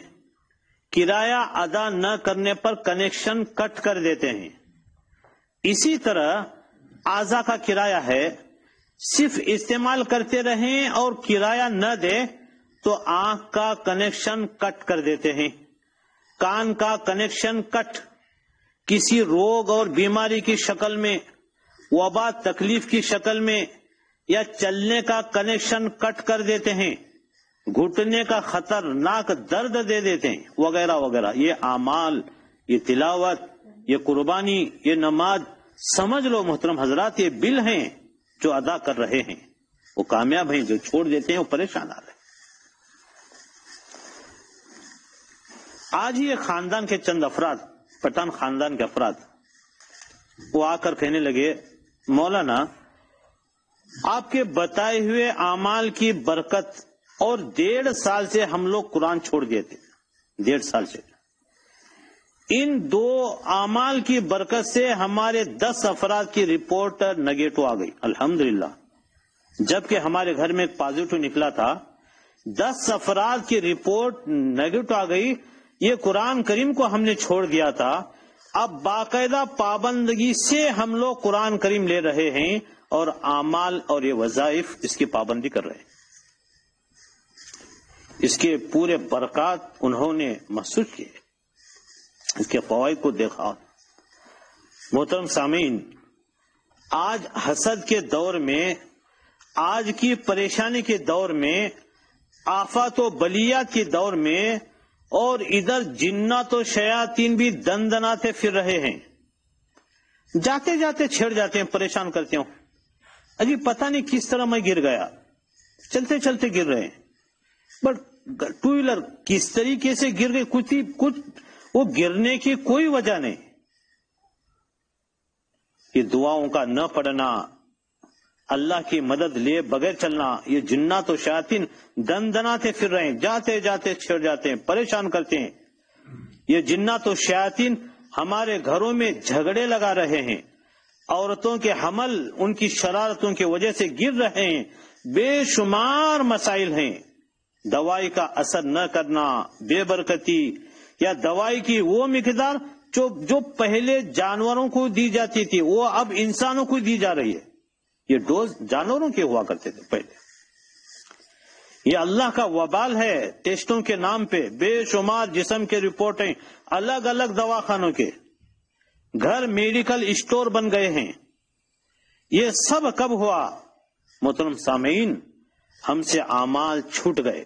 کرایہ ادا نہ کرنے پر کنیکشن کٹ کر دیتے ہیں، اسی طرح اعضاء کا کرایہ ہے، صرف استعمال کرتے رہیں اور کرایہ نہ دے تو آنکھ کا کنیکشن کٹ کر دیتے ہیں، کان کا کنیکشن کٹ، کسی روگ اور بیماری کی شکل میں، وبا تکلیف کی شکل میں، یا چلنے کا کنیکشن کٹ کر دیتے ہیں، گھٹنے کا خطرناک درد دے دیتے ہیں، وغیرہ وغیرہ۔ یہ اعمال، یہ تلاوت، یہ قربانی، یہ نماز، سمجھ لو محترم حضرات، یہ بل ہیں جو ادا کر رہے ہیں، وہ کامیاب ہیں، جو چھوڑ دیتے ہیں وہ پریشان آ رہے ہیں۔ آج ہی ایک خاندان کے چند افراد، پٹھان خاندان کے افراد، وہ آ کر کہنے لگے، مولانا آپ کے بتائے ہوئے اعمال کی برکت اور 1.5 سال سے ہم لوگ قرآن چھوڑ دیے تھے، 1.5 سال سے، ان 2 اعمال کی برکت سے ہمارے 10 افراد کی رپورٹ نگیٹو آ گئی، الحمدللہ، جبکہ ہمارے گھر میں ایک پازیٹو نکلا تھا، 10 افراد کی رپورٹ نگیٹو آ گئی۔ یہ قرآن کریم کو ہم نے چھوڑ دیا تھا، اب باقاعدہ پابندگی سے ہم لوگ قرآن کریم لے رہے ہیں اور اعمال اور یہ وظائف اس کی پابندی کر رہے ہیں، اس کے پورے برکات انہوں نے محسوس کیے، اس کے فوائد کو دیکھا۔ محترم سامعین، آج حسد کے دور میں، آج کی پریشانی کے دور میں، آفات و بلیات کے دور میں، اور ادھر جنات و شیاطین بھی دندناتے پھر رہے ہیں، جاتے جاتے چھیڑ جاتے ہیں، پریشان کرتے ہوں، اجی پتہ نہیں کس طرح میں گر گیا، چلتے چلتے گر رہے ہیں، بٹ ٹو ویلر کس طریقے سے گر گئے، کچھ وہ گرنے کی کوئی وجہ نہیں. یہ دعاؤں کا نہ پڑھنا، اللہ کی مدد لیے بغیر چلنا، یہ جنات و شیاطین دندناتے پھر رہے ہیں، جاتے جاتے چھڑ جاتے ہیں، پریشان کرتے ہیں. یہ جنات و شیاطین ہمارے گھروں میں جھگڑے لگا رہے ہیں، عورتوں کے حمل ان کی شرارتوں کی وجہ سے گر رہے ہیں، بے شمار مسائل ہیں. دوائی کا اثر نہ کرنا، بے برکتی، یا دوائی کی وہ مقدار جو پہلے جانوروں کو دی جاتی تھی وہ اب انسانوں کو دی جا رہی ہے. یہ ڈوز جانوروں کے ہوا کرتے تھے پہلے. یہ اللہ کا وبال ہے. ٹیسٹوں کے نام پہ بے شمار جسم کے رپورٹیں، الگ الگ دواخانوں کے گھر میڈیکل اسٹور بن گئے ہیں. یہ سب کب ہوا؟ محترم سامعین، ہم سے اعمال چھوٹ گئے،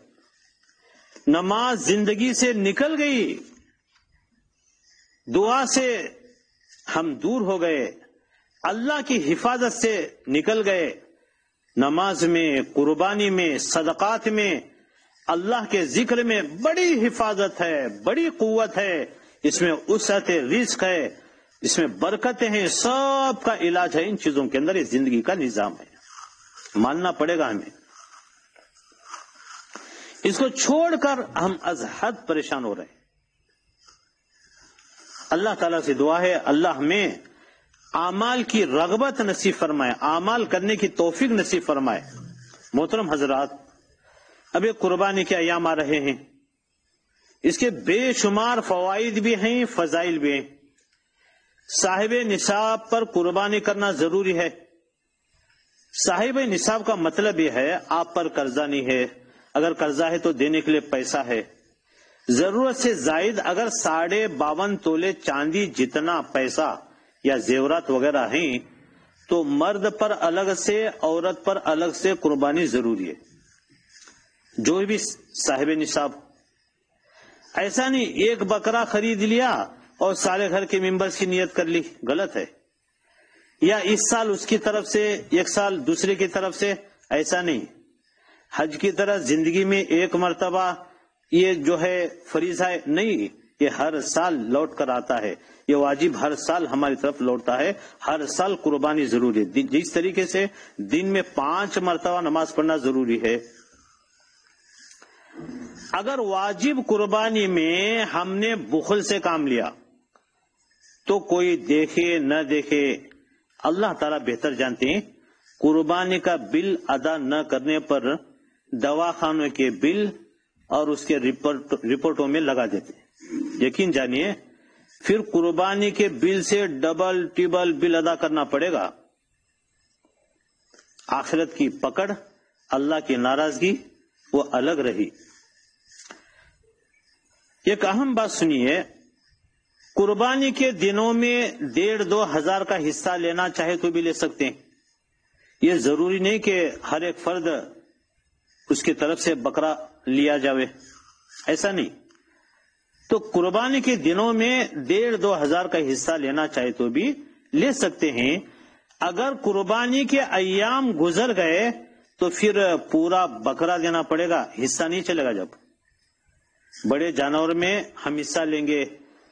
نماز زندگی سے نکل گئی، دعا سے ہم دور ہو گئے، اللہ کی حفاظت سے نکل گئے. نماز میں، قربانی میں، صدقات میں، اللہ کے ذکر میں بڑی حفاظت ہے، بڑی قوت ہے، اس میں وسعت رزق ہے، اس میں برکتیں ہیں، سب کا علاج ہے ان چیزوں کے اندر. یہ زندگی کا نظام ہے، ماننا پڑے گا ہمیں. اس کو چھوڑ کر ہم از حد پریشان ہو رہے ہیں. اللہ تعالیٰ سے دعا ہے اللہ ہمیں اعمال کی رغبت نصیب فرمائے، اعمال کرنے کی توفیق نصیب فرمائے. محترم حضرات، اب یہ قربانی کے ایام آ رہے ہیں، اس کے بے شمار فوائد بھی ہیں، فضائل بھی ہیں. صاحب نصاب پر قربانی کرنا ضروری ہے. صاحب نصاب کا مطلب یہ ہے آپ پر قرضہ نہیں ہے، اگر قرضہ ہے تو دینے کے لیے پیسہ ہے. ضرورت سے زائد اگر 52.5 تولے چاندی جتنا پیسہ یا زیورات وغیرہ ہیں تو مرد پر الگ سے، عورت پر الگ سے قربانی ضروری ہے. جو بھی صاحب نصاب، ایسا نہیں ایک بکرا خرید لیا اور سارے گھر کے ممبرز کی نیت کر لی، غلط ہے. یا اس سال اس کی طرف سے، ایک سال دوسرے کی طرف سے، ایسا نہیں. حج کی طرح زندگی میں ایک مرتبہ یہ جو ہے فریضہ ہے، نہیں، یہ ہر سال لوٹ کر آتا ہے. یہ واجب ہر سال ہماری طرف لوٹتا ہے، ہر سال قربانی ضروری ہے. جس طریقے سے دن میں 5 مرتبہ نماز پڑھنا ضروری ہے. اگر واجب قربانی میں ہم نے بخل سے کام لیا تو کوئی دیکھے نہ دیکھے، اللہ تعالیٰ بہتر جانتے ہیں. قربانی کا بل ادا نہ کرنے پر دواخانوں کے بل اور اس کے رپورٹوں میں لگا دیتے. یقین جانیے پھر قربانی کے بل سے ڈبل ٹربل بل ادا کرنا پڑے گا. آخرت کی پکڑ، اللہ کی ناراضگی وہ الگ رہی. ایک اہم بات سنیے، قربانی کے دنوں میں 1,500-2 ہزار کا حصہ لینا چاہے تو بھی لے سکتے ہیں. یہ ضروری نہیں کہ ہر ایک فرد اس کی طرف سے بکرا لیا جاوے، ایسا نہیں. تو قربانی کے دنوں میں 1,500-2 ہزار کا حصہ لینا چاہے تو بھی لے سکتے ہیں. اگر قربانی کے ایام گزر گئے تو پھر پورا بکرا دینا پڑے گا، حصہ نہیں چلے گا. جب بڑے جانور میں ہم حصہ لیں گے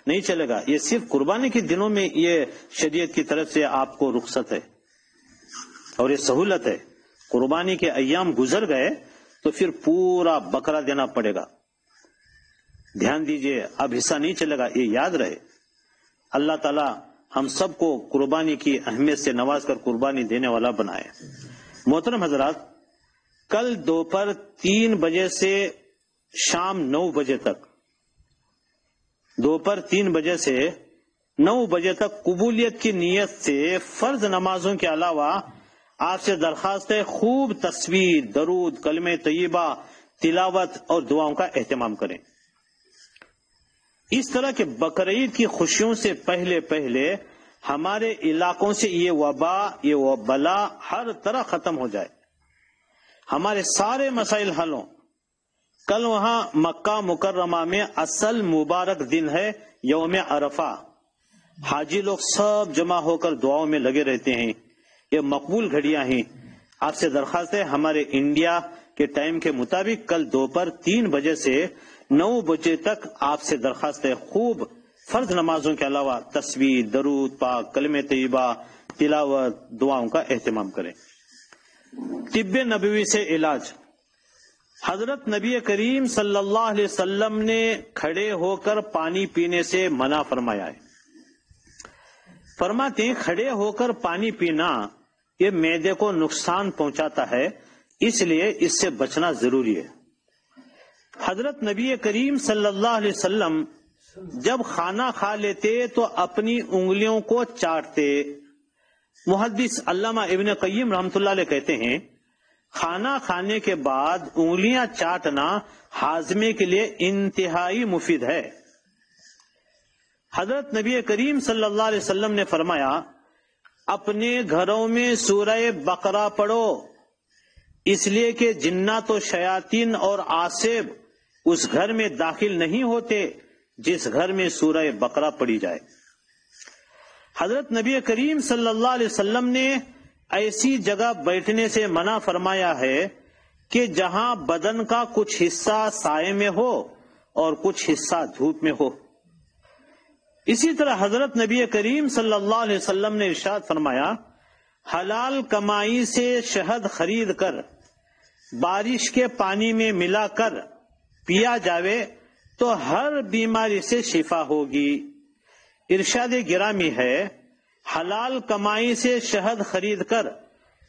نہیں چلے گا. یہ صرف قربانی کے دنوں میں یہ شریعت کی طرف سے آپ کو رخصت ہے اور یہ سہولت ہے. قربانی کے ایام گزر گئے تو پھر پورا بکرا دینا پڑے گا. دھیان دیجئے، اب حصہ نہیں چلے گا، یہ یاد رہے. اللہ تعالی ہم سب کو قربانی کی اہمیت سے نواز کر قربانی دینے والا بنائے. محترم حضرات، کل دوپہر 3 بجے سے شام 9 بجے تک، دوپہر 3 بجے سے 9 بجے تک قبولیت کی نیت سے فرض نمازوں کے علاوہ آپ سے درخواست ہے خوب تصویر، درود، کلمہ طیبہ، تلاوت اور دعاؤں کا اہتمام کریں. اس طرح کے بقرعید کی خوشیوں سے پہلے ہمارے علاقوں سے یہ وبا، یہ بلا ہر طرح ختم ہو جائے، ہمارے سارے مسائل حل ہوں۔ کل وہاں مکہ مکرمہ میں اصل مبارک دن ہے یوم عرفہ، حاجی لوگ سب جمع ہو کر دعاؤں میں لگے رہتے ہیں، یہ مقبول گھڑیاں ہیں۔ آپ سے درخواست ہے ہمارے انڈیا کے ٹائم کے مطابق کل دوپہر 3 بجے سے 9 بجے تک آپ سے درخواست ہے خوب فرض نمازوں کے علاوہ تسبیح، درود پاک، کلمہ طیبہ، تلاوت، دعاؤں کا اہتمام کریں۔ طب نبوی سے علاج۔ حضرت نبی کریم صلی اللہ علیہ وسلم نے کھڑے ہو کر پانی پینے سے منع فرمایا ہے۔ فرماتے ہیں کھڑے ہو کر پانی پینا یہ معدے کو نقصان پہنچاتا ہے، اس لیے اس سے بچنا ضروری ہے۔ حضرت نبی کریم صلی اللہ علیہ وسلم جب کھانا کھا لیتے تو اپنی انگلیوں کو چاٹتے۔ محدث علامہ ابن قیم رحمۃ اللہ علیہ کہتے ہیں کھانا کھانے کے بعد انگلیاں چاٹنا ہاضمے کے لیے انتہائی مفید ہے۔ حضرت نبی کریم صلی اللہ علیہ وسلم نے فرمایا اپنے گھروں میں سورہ بقرہ پڑھو، اس لیے کہ جنات و شیاطین اور عاصب اس گھر میں داخل نہیں ہوتے جس گھر میں سورہ بقرہ پڑھی جائے۔ حضرت نبی کریم صلی اللہ علیہ وسلم نے ایسی جگہ بیٹھنے سے منع فرمایا ہے کہ جہاں بدن کا کچھ حصہ سائے میں ہو اور کچھ حصہ دھوپ میں ہو۔ اسی طرح حضرت نبی کریم صلی اللہ علیہ وسلم نے ارشاد فرمایا حلال کمائی سے شہد خرید کر بارش کے پانی میں ملا کر پیا جاوے تو ہر بیماری سے شفا ہوگی۔ ارشاد گرامی ہے حلال کمائی سے شہد خرید کر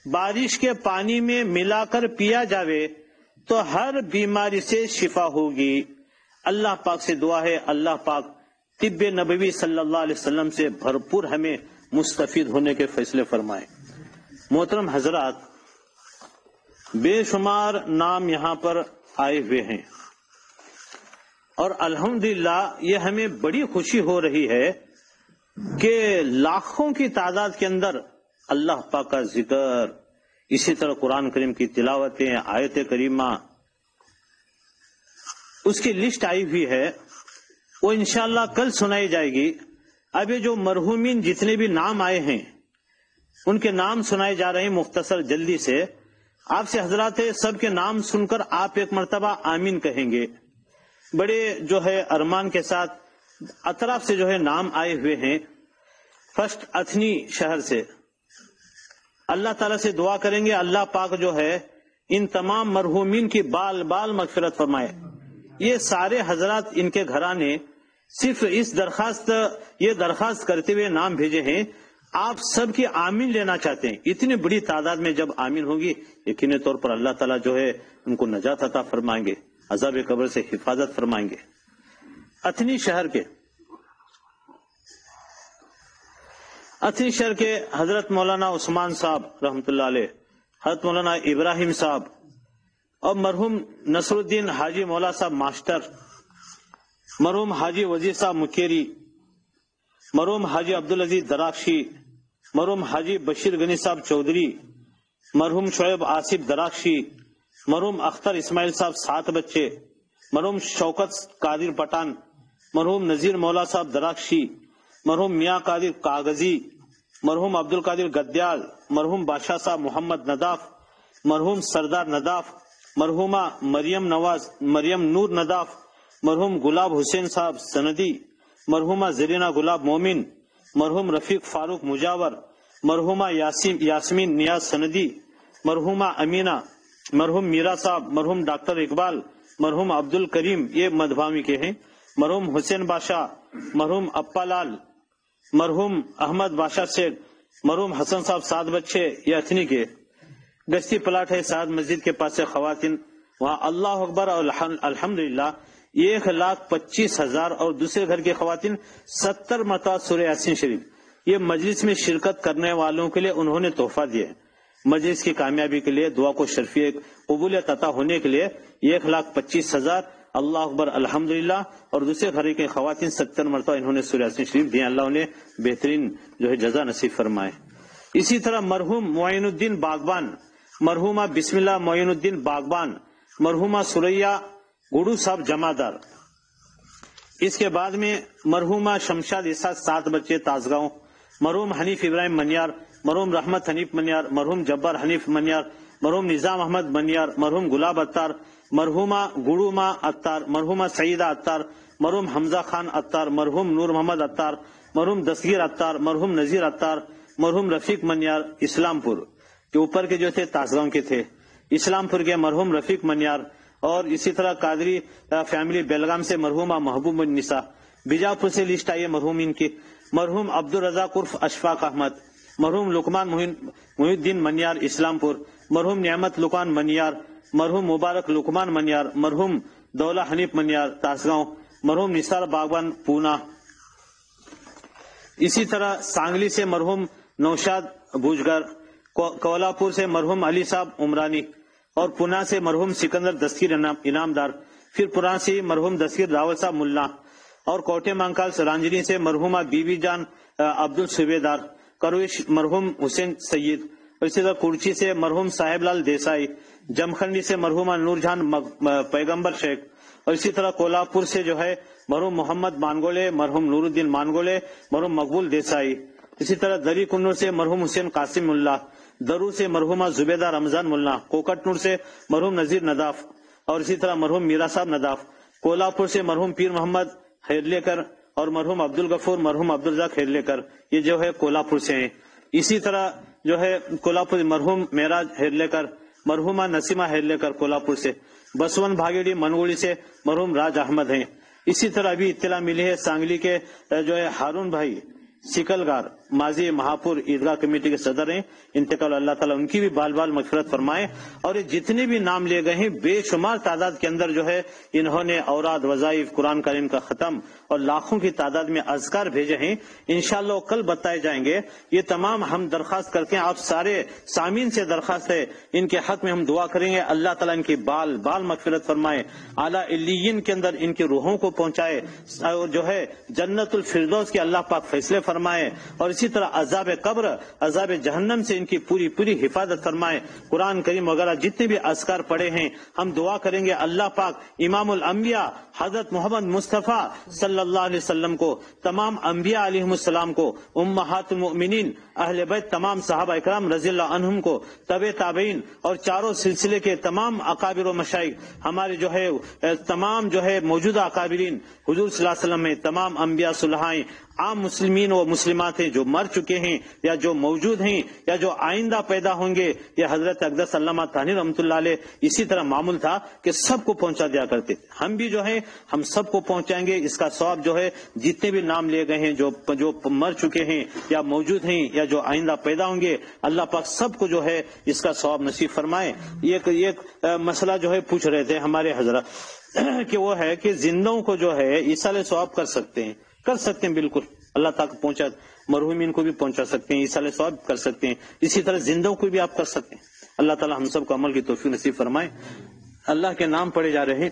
بارش کے پانی میں ملا کر پیا جاوے تو ہر بیماری سے شفا ہوگی۔ اللہ پاک سے دعا ہے اللہ پاک طب نبوی صلی اللہ علیہ وسلم سے بھرپور ہمیں مستفید ہونے کے فیصلے فرمائے۔ محترم حضرات، بے شمار نام یہاں پر آئے ہوئے ہیں اور الحمدللہ یہ ہمیں بڑی خوشی ہو رہی ہے کہ لاکھوں کی تعداد کے اندر اللہ پاک کا ذکر، اسی طرح قرآن کریم کی تلاوتیں، آیت کریمہ، اس کی لسٹ آئی ہوئی ہے، وہ انشاءاللہ کل سنائی جائے گی۔ اب یہ جو مرحومین جتنے بھی نام آئے ہیں ان کے نام سنائے جا رہے ہیں مختصر جلدی سے۔ آپ سے حضرات سب کے نام سن کر آپ ایک مرتبہ آمین کہیں گے۔ بڑے جو ہے ارمان کے ساتھ اطراف سے جو ہے نام آئے ہوئے ہیں۔ فرسٹ اتھنی شہر سے اللہ تعالیٰ سے دعا کریں گے اللہ پاک جو ہے ان تمام مرحومین کی بال بال مغفرت فرمائے۔ یہ سارے حضرات ان کے گھرانے صرف اس درخواست کرتے ہوئے نام بھیجے ہیں، آپ سب کی آمین لینا چاہتے ہیں۔ اتنی بڑی تعداد میں جب آمین ہوگی یقینی طور پر اللہ تعالیٰ جو ہے ان کو نجات عطا فرمائیں گے، عذاب قبر سے حفاظت فرمائیں گے۔ اتھنی شہر کے حضرت مولانا عثمان صاحب رحمۃ اللہ علیہ، حضرت مولانا ابراہیم صاحب اور مرحوم نصر الدین حاجی مولا صاحب ماسٹر، مرحوم حاجی وزیر صاحب مکیری، مرحوم حاجی عبدالعزیز دراکشی، مرحوم حاجی بشیر غنی صاحب چودھری، مرحوم شعیب آصف دراکشی، مرحوم اختر اسماعیل صاحب 7 بچے، مرحوم شوکت قادر پٹان، مرحوم نذیر مولا صاحب دراکشی، مرحوم میاں قادر کاغذی، مرحوم عبد القادر گدیال، مرحوم بادشاہ صاحب محمد نداف، مرحوم سردار نداف، مرحومہ مریم نور نداف، مرحوم گلاب حسین صاحب سندی، مرحومہ زرینہ گلاب مومن، مرحوم رفیق فاروق مجاور، مرحومہ یاسمین نیاز سندی، مرحومہ امینہ، مرحوم میرا صاحب، مرحوم ڈاکٹر اقبال، مرحوم عبد الکریم، یہ مدھوامی کے ہیں، مرحوم حسین بادشاہ، مرحوم اپا لال، مرحوم احمد بادشاہ شیخ، مرحوم حسن صاحب 7 بچے، یہ اتھنی کے گشتی پلاٹ ہے سعد مسجد کے پاس سے خواتین، وہاں اللہ اکبر اور الحمدللہ 1,25,000 اور دوسرے گھر کی خواتین 70 مرتبہ سورہ یاسین شریف، یہ مجلس میں شرکت کرنے والوں کے لیے انہوں نے تحفہ دیا ہے۔ مجلس کی کامیابی کے لیے دعا کو شرفی قبولیت عطا ہونے کے لیے 1,25,000 اللہ اکبر الحمدللہ، اور دوسرے گھر کے خواتین 70 مرتبہ انہوں نے سورہ یاسین شریف دیا، اللہ انہیں بہترین جو ہے جزا نصیب فرمائے۔ اسی طرح مرحوم معین الدین باغبان، مرحومہ بسم اللہ معین الدین باغبان، مرحومہ سریا گڑو صاحب جمعدار۔ اس کے بعد میں مرحومہ شمشاد اسحاق 7 بچے تازگاؤں، مرحوم حنیف ابراہیم منیار، مرحوم رحمت حنیف منیار، مرحوم جبار حنیف منیار، مرحوم نظام احمد منیار، مرحوم گلاب اتار، مرحومہ گڑوما اتار، مرحومہ سعیدہ اتار، مرحوم حمزہ خان اتار، مرحوم نور محمد اتار، مرحوم دستگیر اتار، مرحوم نذیر اتار، مرحوم رفیق منیار اسلام پور کے اوپر کے جو تھے تازگاؤں کے تھے، اسلام پور کے مرحوم رفیق منیار، اور اسی طرح قادری فیملی بیلگام سے مرحومہ محبوب النساء، بیجاپور سے لسٹ آئی ہے مرحومین کی، مرحوم عبدالرزاق عرف اشفاق احمد، مرحوم لقمان محی الدین منیار اسلام پور، مرحوم نعمت لقمان منیار، مرحوم مبارک لقمان منیار، مرحوم دولہ حنیف منیار تاسگاؤں، مرحوم نثار باغبان پونا۔ اسی طرح سانگلی سے مرحوم نوشاد بوجگر، کولہاپور سے مرحوم علی صاحب عمرانی، اور پونا سے مرحوم سکندر دستگیر انعامدار، پھر پونا سے مرحوم دستگیر راول صاحب ملا، اور کوٹے مانکال سرانجنی سے مرحومہ بی بی جان عبد الصوبیدار، کروش مرحوم حسین سید، اور اسی طرح کرچی سے مرحوم صاحب لال دیسائی، جمکھنڈی سے مرحومہ نور جہان پیغمبر شیخ، اور اسی طرح کولہاپور سے جو ہے مرحوم محمد مانگولے، مرحوم نور الدین مانگولے، مرحوم مقبول دیسائی، اسی طرح دری کنور سے مرحوم حسین قاسم ملا، درو سے مرحومہ زبیدہ رمضان ملا، کوکٹ نور سے مرحوم نذیر نداف، اور اسی طرح مرحوم میرا صاحب نداف، کولہاپور سے مرحوم پیر محمد خیرلیکر، اور مرحوم عبد الغفور، مرحوم عبدالرزاق خیرلیکر، یہ جو ہے کولہاپور سے ہیں۔ اسی طرح جو ہے کولہاپور مرحوم معراج خیرلیکر، مرحومہ نسیمہ خیرلیکر کولہاپور سے، بسون بھاگیڑی منگوڑی سے مرحوم راج احمد ہیں۔ اسی طرح ابھی اطلاع ملی ہے سانگلی کے جو ہے ہارون بھائی سکلگار ماضی مہاپور عیدگاہ کمیٹی کے صدر ہیں، انتقال، اللہ تعالیٰ ان کی بھی بال بال مغفرت فرمائے، اور یہ جتنے بھی نام لیے گئے ہیں بے شمار تعداد کے اندر جو ہے انہوں نے اوراد وظائف قرآن کریم کا ختم اور لاکھوں کی تعداد میں اذکار بھیجے ہیں، انشاءاللہ کل بتائے جائیں گے۔ یہ تمام ہم درخواست کرتے ہیں، آپ سارے سامعین سے درخواست ہے، ان کے حق میں ہم دعا کریں گے، اللہ تعالیٰ ان کی بال بال مغفرت فرمائے، اعلیٰ علیین کے اندر ان کی روحوں کو پہنچائے، اور جو ہے جنت الفردوس کے اللہ پاک فیصلے فرمائے، اور اسی طرح عذاب قبر، عذاب جہنم سے ان کی پوری پوری حفاظت فرمائے۔ قرآن کریم وغیرہ جتنے بھی اذکار پڑھے ہیں ہم دعا کریں گے اللہ پاک امام الانبیاء حضرت محمد مصطفیٰ صلی اللہ علیہ وسلم کو، تمام انبیاء علیہ السلام کو، امہات المؤمنین، اہل بیت، تمام صحابہ اکرام رضی اللہ عنہم کو، تبع تابعین اور چاروں سلسلے کے تمام اکابر و مشائخ، ہمارے جو ہے تمام جو ہے موجودہ اکابرین حضور صلی اللہ علیہ وسلم میں، تمام انبیاء صلحائیں، عام مسلمین و مسلمات ہیں جو مر چکے ہیں یا جو موجود ہیں یا جو آئندہ پیدا ہوں گے، یہ حضرت اقدس علامہ طاہری رحمۃ اللہ علیہ اسی طرح معمول تھا کہ سب کو پہنچا دیا کرتے تھے، ہم بھی جو ہے ہم سب کو پہنچائیں گے۔ اس کا ثواب جو ہے جتنے بھی نام لیے گئے ہیں جو مر چکے ہیں یا موجود ہیں یا جو آئندہ پیدا ہوں گے، اللہ پاک سب کو جو ہے اس کا ثواب نصیب فرمائے۔ ایک مسئلہ جو ہے پوچھ رہے تھے ہمارے حضرت کہ وہ ہے کہ زندوں کو جو ہے ایصال ثواب کر سکتے ہیں، بالکل اللہ تک پہنچا، مرحومین کو بھی پہنچا سکتے ہیں، ایصال ثواب کر سکتے ہیں، اسی طرح زندوں کو بھی آپ کر سکتے ہیں۔ اللہ تعالی ہم سب کو عمل کی توفیق نصیب فرمائے۔ اللہ کے نام پڑھے جا رہے ہیں،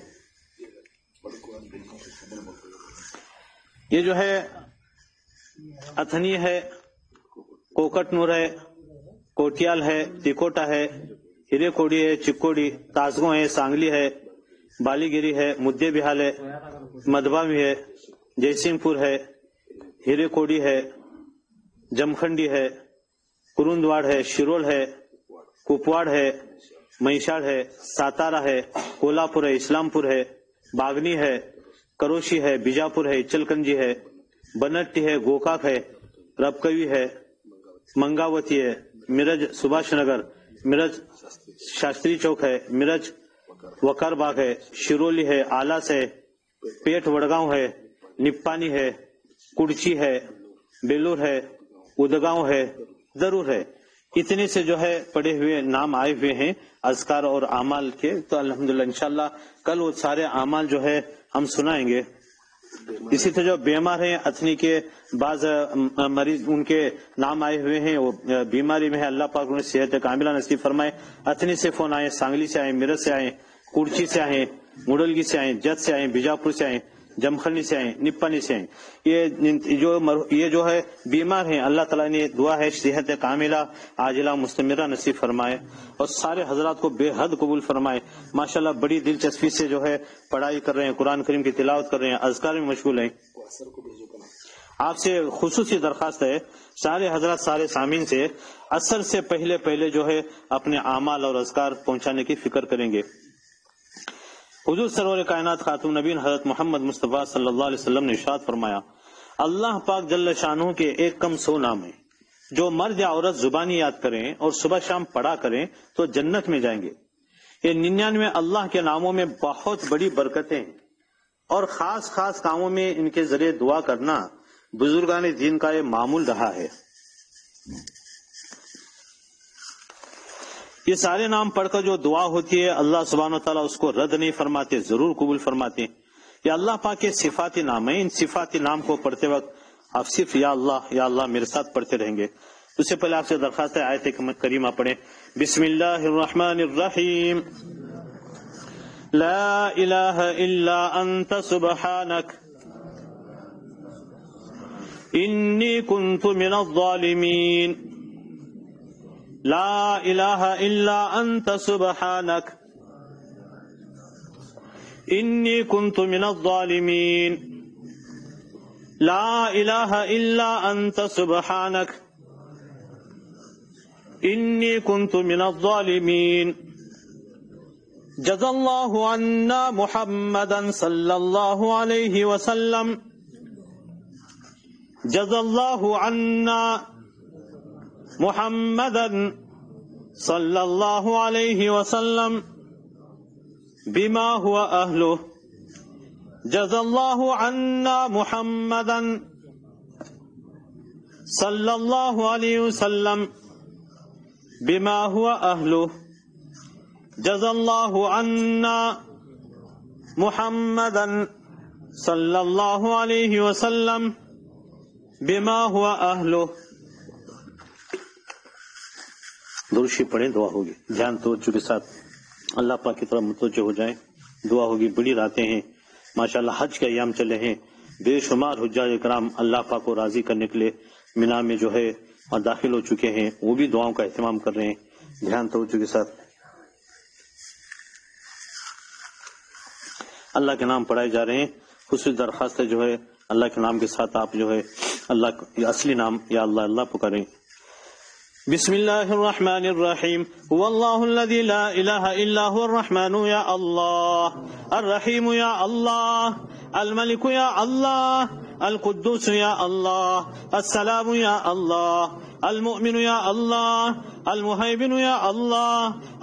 یہ جو ہے اتھنی ہے، کوکٹ نور ہے، کوٹیال ہے، تیکوٹا ہے، ہرے کوڑی ہے، چکوڑی، تازگو ہے، سانگلی ہے، بالی گیری ہے، مدے بحال ہے، مدبہ بھی ہے، جے سنگھ پور ہے، ہیرے کوڑی ہے، جمکھنڈی ہے، کروندواڑ ہے، شرول ہے، کپواڑ ہے، مہیشاڑ ہے، ساتارا ہے، کولہاپور ہے، اسلام پور ہے، باگنی ہے، کروشی ہے، بیجاپور ہے، چلکنجی ہے، بنٹی ہے، گوکاک ہے، ربکوی ہے، منگاوتی ہے، مرج سبھاش نگر، مرج شاستری چوک ہے، مرج وکار باغ ہے، شرولی ہے، آلاس ہے، پیٹ وڑگاؤں ہے، نپانی ہے، کڑچی ہے، بیلور ہے، ادگاؤں ہے، ضرور ہے۔ اتنے سے جو ہے پڑے ہوئے نام آئے ہوئے ہیں اذکار اور اعمال کے، تو الحمدللہ انشاءاللہ کل وہ سارے اعمال جو ہے ہم سنائیں گے۔ اسی طرح جو بیمار ہیں اتنی کے بعض مریض ان کے نام آئے ہوئے ہیں، وہ بیماری میں ہے، اللہ پاک انہیں صحت کاملہ نصیب فرمائے۔ اتنی سے فون آئے، سانگلی سے آئے، میرٹھ سے آئے، کڑچی سے آئے، مڈلگی سے آئیں، جت سے آئیں، بیجاپور سے آئیں، جمخلنی سے آئیں، نپانی سے آئیں، یہ جو ہے بیمار ہیں، اللہ تعالیٰ نے دعا ہے صحت کاملہ عاجلہ مستمرہ نصیب فرمائے، اور سارے حضرات کو بے حد قبول فرمائے۔ ماشاءاللہ بڑی دلچسپی سے جو ہے پڑھائی کر رہے ہیں، قرآن کریم کی تلاوت کر رہے ہیں، اذکار میں مشغول ہیں۔ آپ سے خصوصی درخواست ہے، سارے حضرات سارے سامعین سے اثر سے پہلے جو ہے اپنے اعمال اور اذکار پہنچانے کی فکر کریں گے۔ حضور سرور کائنات خاتم نبین حضرت محمد مصطفیٰ صلی اللہ علیہ وسلم نے ارشاد فرمایا، اللہ پاک جل شانہ کے 100 نام ہیں، جو مرد یا عورت زبانی یاد کریں اور صبح شام پڑھا کریں تو جنت میں جائیں گے۔ یہ 99 اللہ کے ناموں میں بہت بڑی برکتیں ہیں، اور خاص کاموں میں ان کے ذریعے دعا کرنا بزرگان دین کا یہ معمول رہا ہے۔ یہ سارے نام پڑھ کر جو دعا ہوتی ہے اللہ سبحانہ وتعالیٰ اس کو رد نہیں فرماتے، ضرور قبول فرماتے۔ یہ اللہ پاک کے صفاتی نام ہیں، ان صفاتی نام کو پڑھتے وقت آپ صرف یا اللہ میرے ساتھ پڑھتے رہیں گے۔ اس سے پہلے آپ سے درخواست ہے آیت کریمہ پڑھیں۔ بسم اللہ الرحمن الرحیم، لا الہ الا انت سبحانک انی کنت من الظالمین، لا الہ الا انت سبحانک انی کنت من الظالمین، لا الہ الا انت سبحانک انی کنت من الظالمین۔ جزا اللہ عنا محمدا صلی اللہ علیہ وسلم، جزا اللہ عنا محمدا صلی اللہ علیہ وسلم بما هو اہلہ، جزا اللہ عنا محمدا صلی اللہ علیہ وسلم بما هو اہلہ، جزا اللہ عنا محمدا صلی اللہ علیہ وسلم بما هو اہلہ۔ درشی پڑھیں، دعا ہوگی۔ دھیان توجہ کے ساتھ اللہ پاک کی طرف متوجہ ہو جائیں، دعا ہوگی۔ بڑی راتیں ہیں ماشاءاللہ، حج کے ایام چلے ہیں، بے شمار حجاج کرام اللہ پاک کو راضی کرنے کے لیے مینا میں جو ہے داخل ہو چکے ہیں، وہ بھی دعاؤں کا اہتمام کر رہے ہیں۔ دھیان توجہ کے ساتھ اللہ کے نام پڑھائے جا رہے ہیں۔ خصوصی درخواست ہے جو ہے اللہ کے نام کے ساتھ آپ جو ہے اللہ کے اصلی نام یا اللہ پکاریں۔ بسم اللہ الرحمن الرحیم، هو اللہ الذی لا الہ الا هو الرحمن یا اللہ، الرحیم یا اللہ، الملک یا اللہ، القدوس یا اللہ، السلام یا اللہ، المؤمن یا اللہ، المہیمن یا اللہ،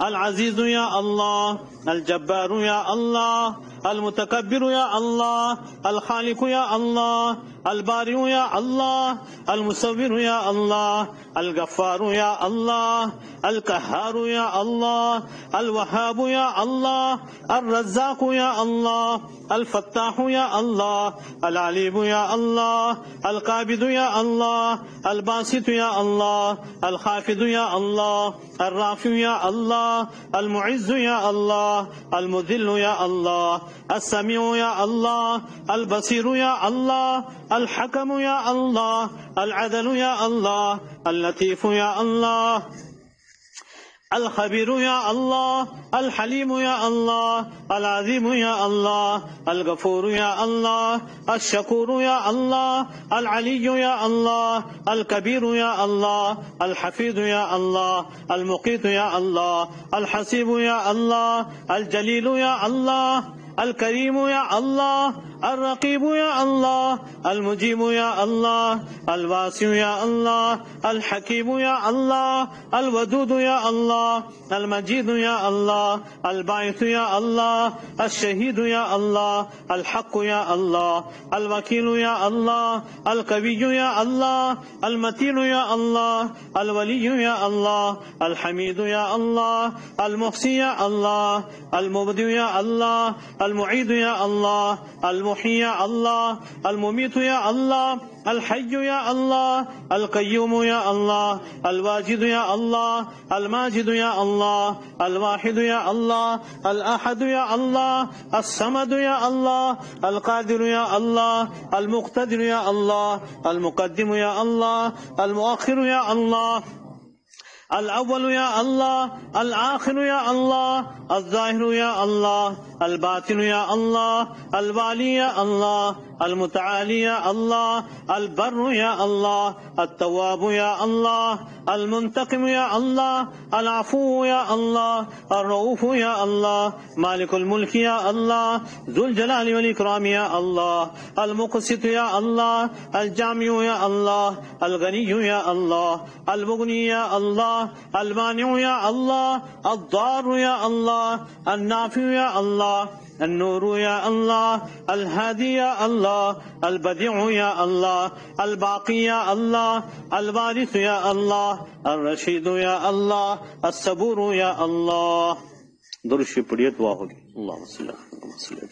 العزیز یا اللہ، الجبار یا اللہ، المتکبر یا اللہ، الخالق یا اللہ، البارئ یا اللہ، المصور یا اللہ، الغفار یا اللہ، القہار یا اللہ، الوہاب یا اللہ، الرزاق یا اللہ، الفتاح یا اللہ، العلیم یا اللہ، القابض یا اللہ، الباسط یا اللہ، الخافض یا اللہ، الرافع یا اللہ، المعز یا اللہ، المذل یا اللہ، السمیع یا اللہ، البصیر یا اللہ، الحکم یا اللہ، العدل یا اللہ، اللطیف یا اللہ، الخبیر یا اللہ، الحلیم یا اللہ، العظیم یا اللہ، الغفور یا اللہ، الشکور یا اللہ، العلی یا اللہ، الکبیر یا اللہ، الحفیظ یا اللہ، المقیت یا اللہ، الحسیب یا اللہ، الجلیل یا اللہ، الکریم یا اللہ، الرقیب یا اللہ، المجیب یا اللہ، الواسع یا اللہ، الحکیم یا اللہ، الودود یا اللہ، المجید یا اللہ، الباعث یا اللہ، الشہید یا اللہ، الحق یا اللہ، الوکیل یا اللہ، القوی یا اللہ، المتین یا اللہ، الولی یا اللہ، الحمید یا اللہ، المحصی یا اللہ، المبدع یا اللہ، المعيد يا الله، المحيي يا الله، المميت يا الله، الحي يا الله، القيوم يا الله، الواجد يا الله، الماجد يا الله، الواحد يا الله، الأحد يا الله، الصمد يا الله، القادر يا الله، المقتدر يا الله، المقدم يا الله، المؤخر يا الله، الأول يا الله، الآخر يا الله، الظاهر يا الله، الباطن يا الله، الوالي يا الله، المتعالي يا الله، البر يا الله، التواب يا الله، المنتقم يا الله، العفو يا الله، الرؤوف يا الله، مالك الملك يا الله، ذو الجلال والإكرام يا الله، المقسط يا الله، الجامع يا الله، الغني يا الله، المغني يا الله، المانع يا الله، الضار يا الله، النافع يا الله، النور يا الله، الهادي يا الله، البديع يا الله، الباقي يا الله، الوارث يا الله، الرشيد يا الله، الصبور يا الله. درش پڑھیے دعا ہوگی. اللہم صلی اللہ علیہ وسلم،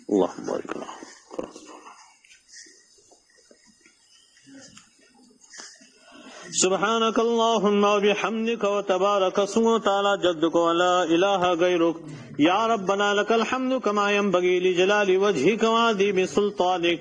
اللہم بارک اللہ. سبحانك اللهم وبحمدك وتبارك اسمك وتعالى جدك ولا إله غيرك. يا ربنا لك الحمد كما ينبغي لجلال وجهك وعظيم سلطانك.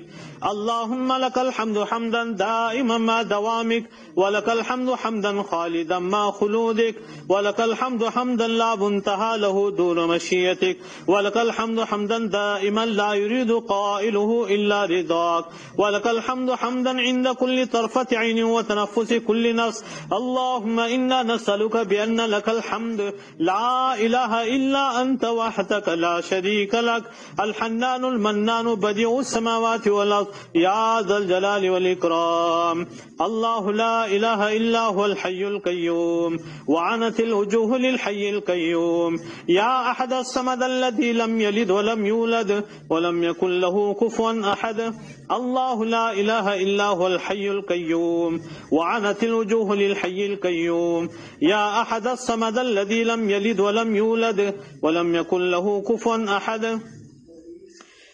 اللهم لك الحمد حمدا دائما مع دوامك، ولك الحمد حمدا خالدا مع خلودك، ولك الحمد حمدا لا منتهى له دون مشيتك، ولك الحمد حمدا دائما لا يريد قائله إلا رضاك، ولك الحمد حمدا عند كل طرفة عين وتنفس كل نفس. اللهم إنا نسألك بأن لك الحمد لا إله إلا أنت وحدك لا شريك لك، الحنان المنان بديع السماوات والأرض يا ذا الجلال والإكرام. الله لا إله إلا هو الحي القيوم، وعنت الوجوه للحي القيوم. يا أحد الصمد الذي لم يلد ولم يولد ولم يكن له كفوا أحد. الله لا إله إلا هو الحي القيوم، وعنت الوجوه للحي القيوم. يا أحد الصمد الذي لم يلد ولم يولد ولم يكن له كفوا أحد.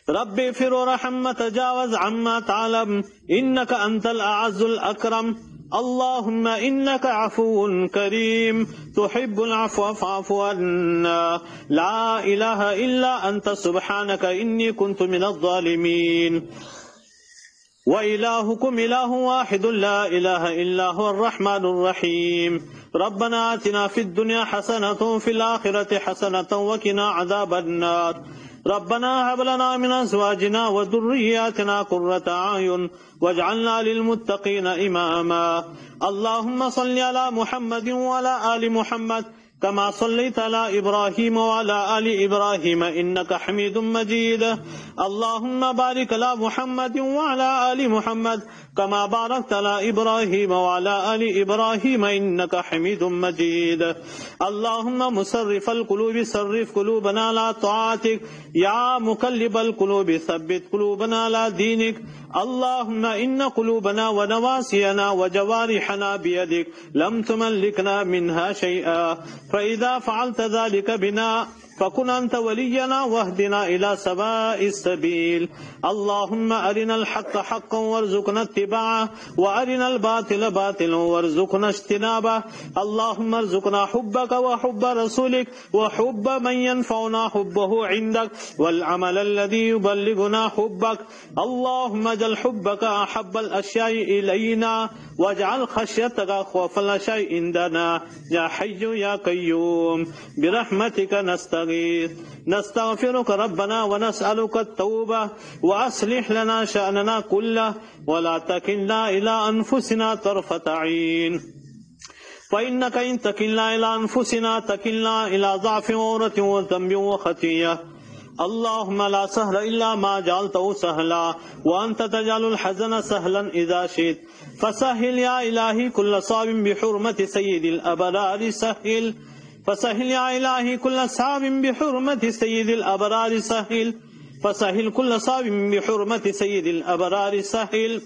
رب اغفر وارحم تجاوز عما تعلم إنك أنت الأعز الأكرم. اللهم إنك عفو كريم تحب العفو فاعف عنا. لا إله إلا أنت سبحانك إني كنت من الظالمين. وإلهكم إله واحد لا إله إلا هو الرحمن الرحيم. ربنا آتنا في الدنيا حسنة وفي الآخرة حسنة وقنا عذاب النار. ربنا هب لنا من أزواجنا وذرياتنا قرة أعين واجعلنا للمتقين إماما. اللهم صل على محمد وعلى آل محمد كما صليت على إبراهيم وعلى آل إبراهيم إنك حميد مجيد. اللهم بارك على محمد وعلى آل محمد كما باركت على إبراهيم وعلى آل إبراهيم إنك حميد مجيد. اللهم مصرف القلوب صرف قلوبنا على طاعتك. يا مقلب القلوب ثبت قلوبنا على دينك. اللهم إن قلوبنا ونواسينا وجوارحنا بيدك لم تملكنا منها شيئا، فإذا فعلت ذلك بنا فكن أنت ولينا واهدنا إلى سواء السبيل. اللهم أرنا الحق حقا وارزقنا اتباعه، وأرنا الباطل باطلا وارزقنا اجتنابه. اللهم ارزقنا حبك وحب رسولك وحب من ينفعنا حبه عندك، والعمل الذي يبلغنا حبك. اللهم اجعل حبك أحب الأشياء إلينا، واجعل خشيتك خوف الأشياء عندنا. يا حي يا قيوم برحمتك نستغفرك ربنا ونسألك التوبة، وأصلح لنا شأننا كله ولا تكلنا إلى أنفسنا طرفة عين، فإنك إن تكلنا إلى أنفسنا تكلنا إلى ضعف وعورة وذنب وخطيئة. اللهم لا سهل إلا ما جعلته سهلا، وأنت تجعل الحزن سهلا إذا شئت. فسهل يا إلهي كل صعب بحرمة سيد الأبرار سهل. فسهل يا إلهي كل صعب بحرمة سيد الأبرار سهل. فسهل كل صعب بحرمة سيد الأبرار سهل.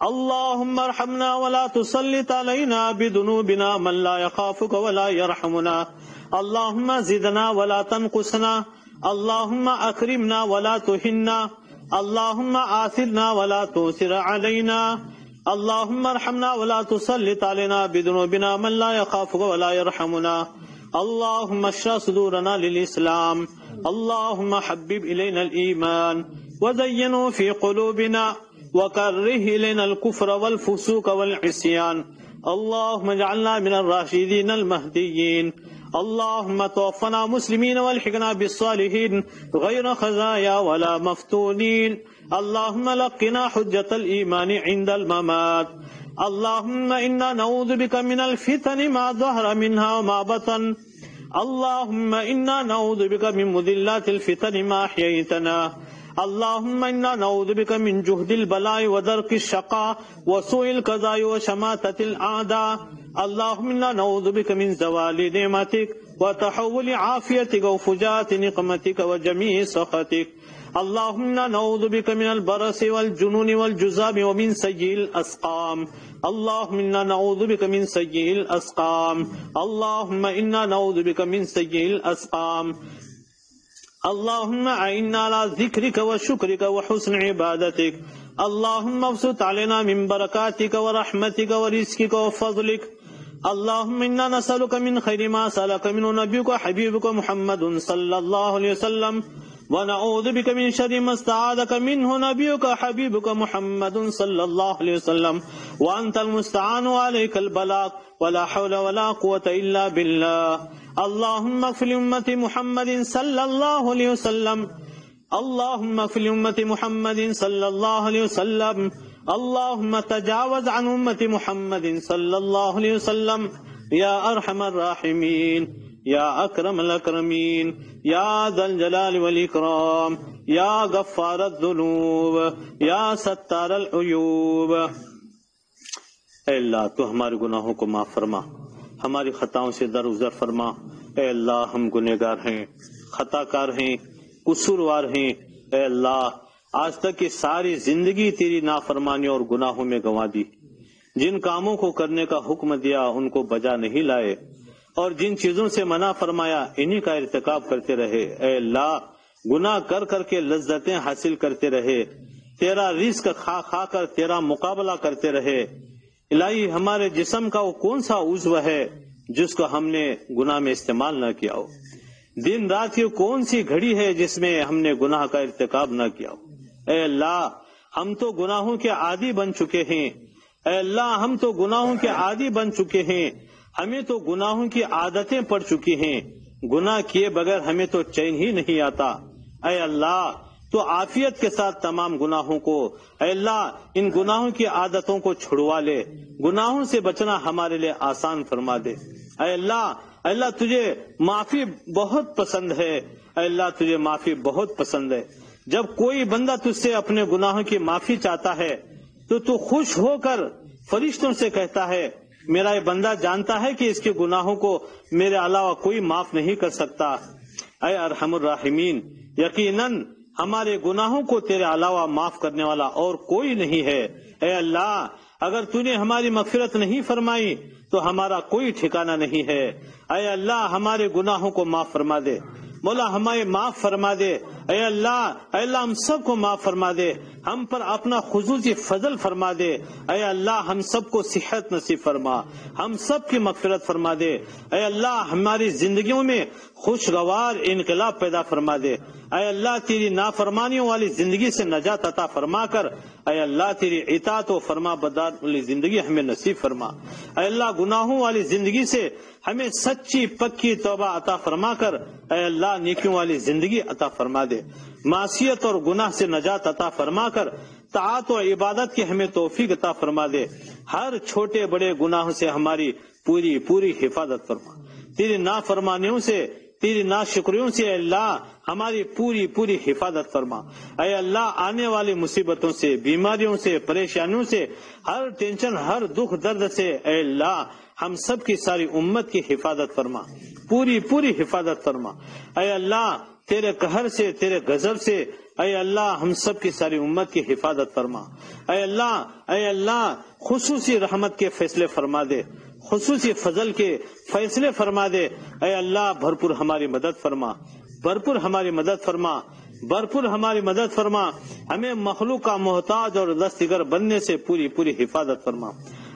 اللهم ارحمنا ولا تسلط علينا بذنوبنا من لا يخافك ولا يرحمنا. اللهم زدنا ولا تنقصنا. اللهم اکرمنا ولا تهنا، اللهم آثرنا ولا تؤثر علينا، اللهم ارحمنا ولا تسلط علينا بذنوبنا من لا يخافك ولا يرحمنا، اللهم اشرح صدورنا للإسلام، اللهم حبب إلينا الإيمان وزينه في قلوبنا وكره إلينا الكفر والفسوق والعصيان، اللهم اجعلنا من الراشدين المهديين، اللهم توفنا مسلمين والحقنا بالصالحين غير خزايا ولا مفتونين، اللهم لقنا حجة الإيمان عند الممات، اللهم إنا نعوذ بك من الفتن ما ظهر منها وما بطن، اللهم إنا نعوذ بك من مذلات الفتن ما أحييتنا، اللهم إنا نعوذ بك من جهد البلاء ودرك الشقاء وسوء القضاء وشماتة الأعداء، اللهم إنا نعوذ بك من زوال نعمتك وتحول عافيتك وفجاءة نقمتك وجميع سخطك، اللهم إنا نعوذ بك من البرص والجنون والجذام ومن سيء الأسقام، اللهم إنا نعوذ بك من سيء الأسقام، اللهم إنا نعوذ بك من سيء الأسقام، اللهم أعنا على ذكرك وشكرك وحسن عبادتك، اللهم ابسط علينا من بركاتك ورحمتك ورزقك وفضلك، اللهم إنا نسألك من خير ما سألك منه نبيك حبيبك محمد صلى الله عليه وسلم، ونعوذ بك من شر ما استعاذك منه نبيك حبيبك محمد صلى الله عليه وسلم، وأنت المستعان وعليك البلاغ ولا حول ولا قوة إلا بالله، اللهم اغفر لأمة محمد صلى الله عليه وسلم، اللهم اغفر لأمة محمد صلى الله عليه وسلم، اللهم تجاوز عن أمة محمد صلى الله عليه وسلم، يا أرحم الراحمين، يا أكرم الأكرمين، يا ذا الجلال والإكرام، يا غفار الذنوب، يا ستار العیوب۔ اے اللہ تو ہمارے گناہوں کو معاف فرما، ہماری خطاؤں سے درگزر فرما۔ اے اللہ ہم گنہگار ہیں، خطا کار ہیں، قصوروار ہیں۔ اے اللہ آج تک کی ساری زندگی تیری نافرمانی اور گناہوں میں گنوا دی، جن کاموں کو کرنے کا حکم دیا ان کو بجا نہیں لائے، اور جن چیزوں سے منع فرمایا انہی کا ارتکاب کرتے رہے۔ اے اللہ گناہ کر کر کے لذتیں حاصل کرتے رہے، تیرا رزق کھا کھا کر تیرا مقابلہ کرتے رہے۔ الہی ہمارے جسم کا وہ کون سا عضو ہے جس کو ہم نے گناہ میں استعمال نہ کیا ہو؟ دن رات کی کون سی گھڑی ہے جس میں ہم نے گناہ کا ارتکاب نہ کیا ہو؟ اے اللہ ہم تو گناہوں کے عادی بن چکے ہیں، اے اللہ ہم تو گناہوں کے عادی بن چکے ہیں، ہمیں تو گناہوں کی عادتیں پڑ چکی ہیں، گناہ کیے بغیر ہمیں تو چین ہی نہیں آتا۔ اے اللہ تو عافیت کے ساتھ تمام گناہوں کو، اے اللہ ان گناہوں کی عادتوں کو چھڑوا لے، گناہوں سے بچنا ہمارے لیے آسان فرما دے۔ اے اللہ تجھے معافی بہت پسند ہے، اے اللہ تجھے معافی بہت پسند ہے۔ جب کوئی بندہ تجھ سے اپنے گناہوں کی معافی چاہتا ہے تو خوش ہو کر فرشتوں سے کہتا ہے میرا یہ بندہ جانتا ہے کہ اس کے گناہوں کو میرے علاوہ کوئی معاف نہیں کر سکتا۔ اے ارحم الراحمین یقیناً ہمارے گناہوں کو تیرے علاوہ معاف کرنے والا اور کوئی نہیں ہے۔ اے اللہ اگر تو نے ہماری مغفرت نہیں فرمائی تو ہمارا کوئی ٹھکانہ نہیں ہے۔ اے اللہ ہمارے گناہوں کو معاف فرما دے، مولا ہمیں معاف فرما دے۔ اے اللہ ہم سب کو معاف فرما دے، ہم پر اپنا خصوصی فضل فرما دے۔ اے اللہ ہم سب کو صحت نصیب فرما، ہم سب کی مغفرت فرما دے۔ اے اللہ ہماری زندگیوں میں خوشگوار انقلاب پیدا فرما دے۔ اے اللہ تیری نافرمانیوں والی زندگی سے نجات عطا فرما کر اے اللہ تیری اطاعت و فرما بردار والی زندگی ہمیں نصیب فرما۔ اے اللہ گناہوں والی زندگی سے ہمیں سچی پکی توبہ عطا فرما کر اے اللہ نیکیوں والی زندگی عطا فرما دے۔ معصیت اور گناہ سے نجات عطا فرما کر طاعت و عبادت کی ہمیں توفیق عطا فرما دے۔ ہر چھوٹے بڑے گناہوں سے ہماری پوری حفاظت فرما۔ تیری نافرمانیوں سے، تیری ناشکریوں سے اے اللہ ہماری پوری حفاظت فرما۔ اے اللہ آنے والی مصیبتوں سے، بیماریوں سے، پریشانیوں سے، ہر ٹینشن، ہر دکھ درد سے اے اللہ ہم سب کی ساری امت کی حفاظت فرما، پوری حفاظت فرما۔ اے اللہ تیرے قہر سے، تیرے غضب سے اے اللہ ہم سب کی ساری امت کی حفاظت فرما۔ اے اللہ خصوصی رحمت کے فیصلے فرما دے، خصوصی فضل کے فیصلے فرما دے۔ اے اللہ بھرپور ہماری مدد فرما، بھرپور ہماری مدد فرما، بھرپور ہماری مدد فرما، ہمیں مخلوق کا محتاج اور دستگیر بننے سے پوری پوری حفاظت فرما۔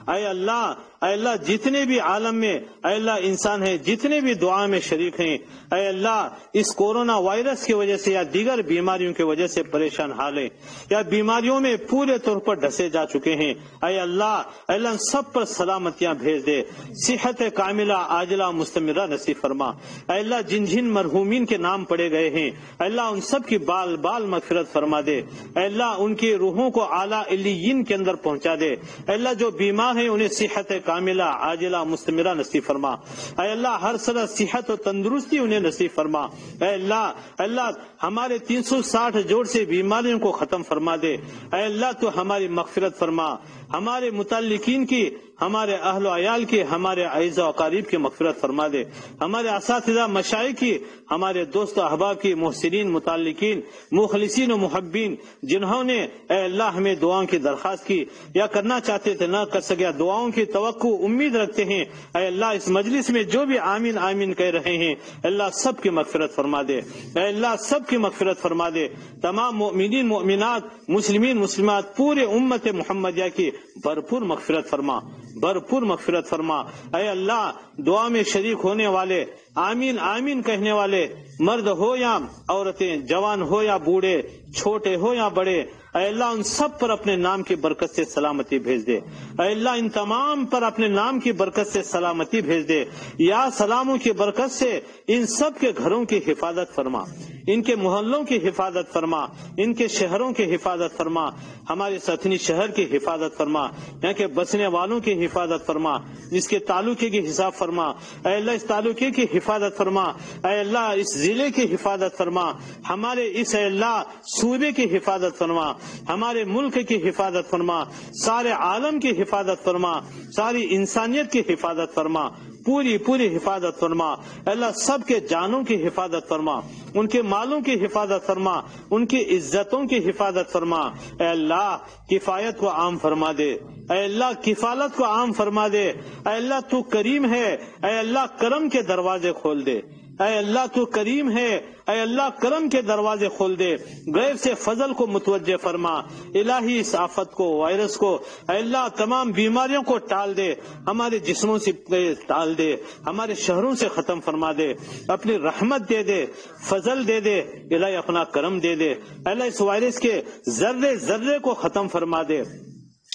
اے اللہ جتنے بھی عالم میں اے اللہ انسان ہیں، جتنے بھی دعا میں شریک ہیں، اے اللہ اس کورونا وائرس کی وجہ سے یا دیگر بیماریوں کی وجہ سے پریشان حال ہیں یا بیماریوں میں پورے طور پر ڈھسے جا چکے ہیں، اے اللہ سب پر سلامتیاں بھیج دے، صحت کاملہ عاجلہ مستمرہ نصیب فرما۔ اے اللہ جن جن مرحومین کے نام پڑے گئے ہیں اے اللہ ان سب کی بال بال مغفرت فرما دے، اے اللہ ان کی روحوں کو اعلیٰ علیین کے اندر پہنچا دے، اے اللہ جو بیمار ہیں انہیں صحت کاملہ عاجلہ مستمرہ نصیب فرما، اے اللہ ہر طرح صحت و تندرستی انہیں نصیب فرما، اے اللہ ہمارے 360 جوڑ سے بیماریوں کو ختم فرما دے، اے اللہ تو ہماری مغفرت فرما، ہمارے متعلقین کی، ہمارے اہل و عیال کی، ہمارے اعزاء و اقارب کی مغفرت فرما دے، ہمارے اساتذہ مشائخ کی، ہمارے دوست و احباب کی، محسنین متعلقین مخلصین و محبین جنہوں نے اے اللہ ہمیں دعاؤں کی درخواست کی یا کرنا چاہتے تھے نہ کر سکے، دعاؤں کی توقع امید رکھتے ہیں، اے اللہ اس مجلس میں جو بھی آمین آمین کہہ رہے ہیں اللہ سب کی مغفرت فرما دے، اے اللہ سب کی مغفرت فرما دے، تمام مؤمنین مؤمنات مسلمین مسلمات پورے امت محمدیہ کی بھرپور مغفرت فرما، بھرپور مغفرت فرما۔ اے اللہ دعا میں شریک ہونے والے، آمین آمین کہنے والے، مرد ہو یا عورتیں، جوان ہو یا بوڑھے، چھوٹے ہو یا بڑے، اے اللہ ان سب پر اپنے نام کی برکت سے سلامتی بھیج دے، اے اللہ ان تمام پر اپنے نام کی برکت سے سلامتی بھیج دے، یا سلاموں کی برکت سے ان سب کے گھروں کی حفاظت فرما، ان کے محلوں کی حفاظت فرما، ان کے شہروں کی حفاظت فرما، ہمارے ساتھنی شہر کی حفاظت فرما، یہاں کے بسنے والوں کی حفاظت فرما، اس کے تعلقے کی حساب فرما، اے اللہ اس تعلقے کی حفاظت فرما، اے اللہ اس ضلع کی حفاظت فرما، ہمارے اس اے اللہ صوبے کی حفاظت فرما، ہمارے ملک کی حفاظت فرما، سارے عالم کی حفاظت فرما، ساری انسانیت کی حفاظت فرما، پوری پوری حفاظت فرما، اللہ سب کے جانوں کی حفاظت فرما، ان کے مالوں کی حفاظت فرما، ان کی عزتوں کی حفاظت فرما، اے اللہ کفایت کو عام فرما دے، اے اللہ کفالت کو عام فرما دے، اے اللہ تو کریم ہے، اے اللہ کرم کے دروازے کھول دے، اے اللہ تو کریم ہے، اے اللہ کرم کے دروازے کھول دے، غیب سے فضل کو متوجہ فرما، الہی اس آفت کو، وائرس کو، اے اللہ تمام بیماریوں کو ٹال دے، ہمارے جسموں سے ٹال دے، ہمارے شہروں سے ختم فرما دے، اپنی رحمت دے دے، فضل دے دے، الہی اپنا کرم دے دے، اے اللہ اس وائرس کے ذرے ذرے کو ختم فرما دے،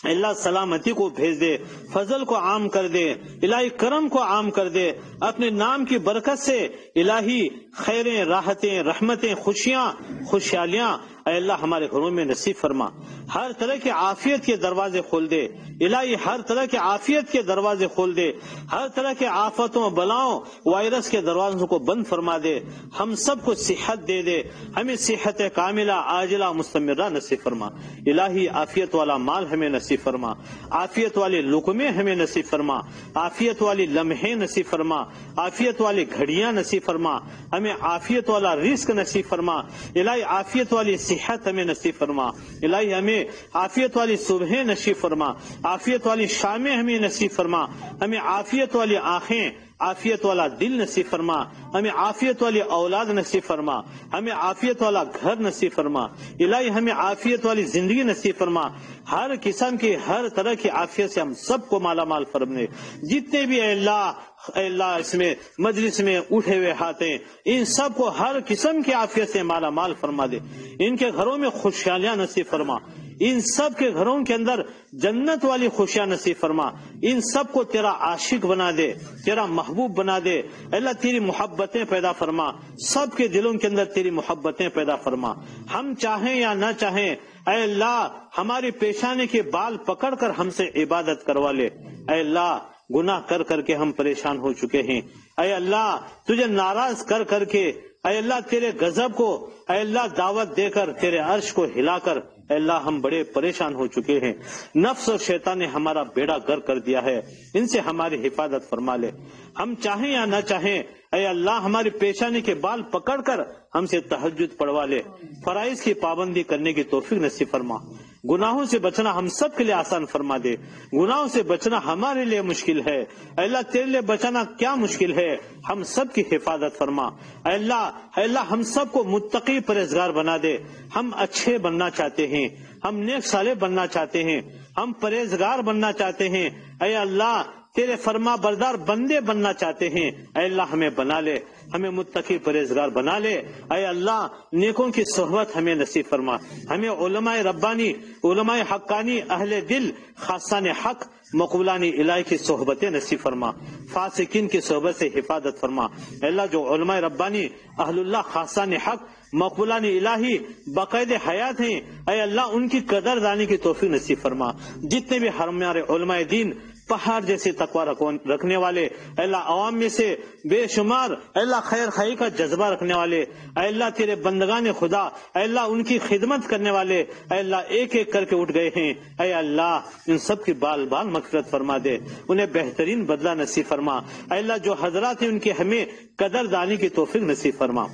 اللہ سلامتی کو بھیج دے، فضل کو عام کر دے، الہی کرم کو عام کر دے، اپنے نام کی برکت سے الہی خیریں، راحتیں، رحمتیں، خوشیاں، خوشحالیاں اے اللہ ہمارے گھروں میں نصیب فرما، ہر طرح کے عافیت کے دروازے کھول دے، الہی ہر طرح کے عافیت کے دروازے کھول دے، ہر طرح کے آفتوں بلاؤں وائرس کے دروازوں کو بند فرما دے، ہم سب کو صحت دے دے، ہمیں صحت کاملہ عاجلہ مستمرہ نصیب فرما، الہی عافیت والا مال ہمیں نصیب فرما، عافیت والے لقمے ہمیں نصیب فرما، عافیت والی لمحے نصیب فرما، عافیت والی گھڑیاں نصیب فرما، ہمیں عافیت والا رزق نصیب فرما، الہی عافیت والی صحت ہمیں نصیب فرما، الہی ہمیں عافیت والی صبحیں نصیب فرما، عافیت والی شامیں ہمیں نصیب فرما، ہمیں عافیت والی آنکھیں، عافیت والا دل نصیب فرما، ہمیں عافیت والی اولاد نصیب فرما، ہمیں عافیت والا گھر نصیب فرما، الہی ہمیں عافیت والی زندگی نصیب فرما، ہر قسم کی ہر طرح کی عافیت سے ہم سب کو مالا مال فرمائے، جتنے بھی اے اللہ اس میں مجلس میں اٹھے ہوئے ہاتھ ہیں ان سب کو ہر قسم کی عافیت سے مالا مال فرما دے، ان کے گھروں میں خوشحالیاں نصیب فرما، ان سب کے گھروں کے اندر جنت والی خوشیاں نصیب فرما، ان سب کو تیرا عاشق بنا دے، تیرا محبوب بنا دے، اللہ تیری محبتیں پیدا فرما، سب کے دلوں کے اندر تیری محبتیں پیدا فرما، ہم چاہیں یا نہ چاہیں اے اللہ ہماری پیشانی کے بال پکڑ کر ہم سے عبادت کروا لے، اے اللہ گناہ کر کر کے ہم پریشان ہو چکے ہیں، اے اللہ تجھے ناراض کر کر کے، اے اللہ تیرے غضب کو اے اللہ دعوت دے کر، تیرے عرش کو ہلا کر اے اللہ ہم بڑے پریشان ہو چکے ہیں، نفس اور شیطان نے ہمارا بیڑا گر کر دیا ہے، ان سے ہماری حفاظت فرما لے، ہم چاہیں یا نہ چاہیں اے اللہ ہماری پیشانی کے بال پکڑ کر ہم سے تہجد پڑھوا لے، فرائض کی پابندی کرنے کی توفیق نصیب فرما، گناہوں سے بچنا ہم سب کے لیے آسان فرما دے. گناہوں سے بچنا ہمارے لیے مشکل ہے. اے اللہ تیرے لیے بچنا کیا مشکل ہے. ہم سب کی حفاظت فرما. اے اللہ ہم سب کو متقی پرہیزگار بنا دے. ہم اچھے بننا چاہتے ہیں, ہم نیک صالح بننا چاہتے ہیں, ہم پرہیزگار بننا چاہتے ہیں. اے اللہ تیرے فرما بردار بندے بننا چاہتے ہیں. اے اللہ ہمیں بنا لے, ہمیں متقی پرہیزگار بنا لے. اے اللہ نیکوں کی صحبت ہمیں نصیب فرما. ہمیں علماء ربانی, علماء حقانی, اہل دل, خاصان حق, مقبولان الہی کی صحبتیں نصیب فرما. فاسقین کی صحبت سے حفاظت فرما. اے اللہ جو علماء ربانی, اہل اللہ, خاصان حق, مقبولان الہی باقاعد حیات ہیں, اے اللہ ان کی قدر دانی کی توفیق نصیب فرما. جتنے بھی ہمارے علماء دین پہاڑ جیسے تقوی رکھنے والے, اے اللہ عوام میں سے بے شمار, اے اللہ خیر خواہی کا جذبہ رکھنے والے, اے اللہ تیرے بندگان خدا, اے اللہ ان کی خدمت کرنے والے, اے اللہ ایک ایک کر کے اٹھ گئے ہیں. اے اللہ ان سب کی بال بال مغفرت فرما دے, انہیں بہترین بدلہ نصیب فرما. اے اللہ جو حضرات ہیں ان کی ہمیں قدر دانی کی توفیق نصیب فرما.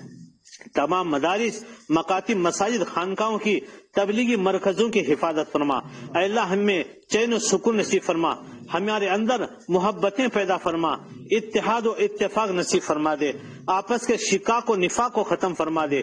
تمام مدارس, مکاتب, مساجد, خانقاہوں کی, تبلیغی مرکزوں کی حفاظت فرما. اے اللہ ہمیں چین و سکون نصیب فرما. ہمارے اندر محبتیں پیدا فرما, اتحاد و اتفاق نصیب فرما دے. آپس کے شقاق و نفاق کو ختم فرما دے.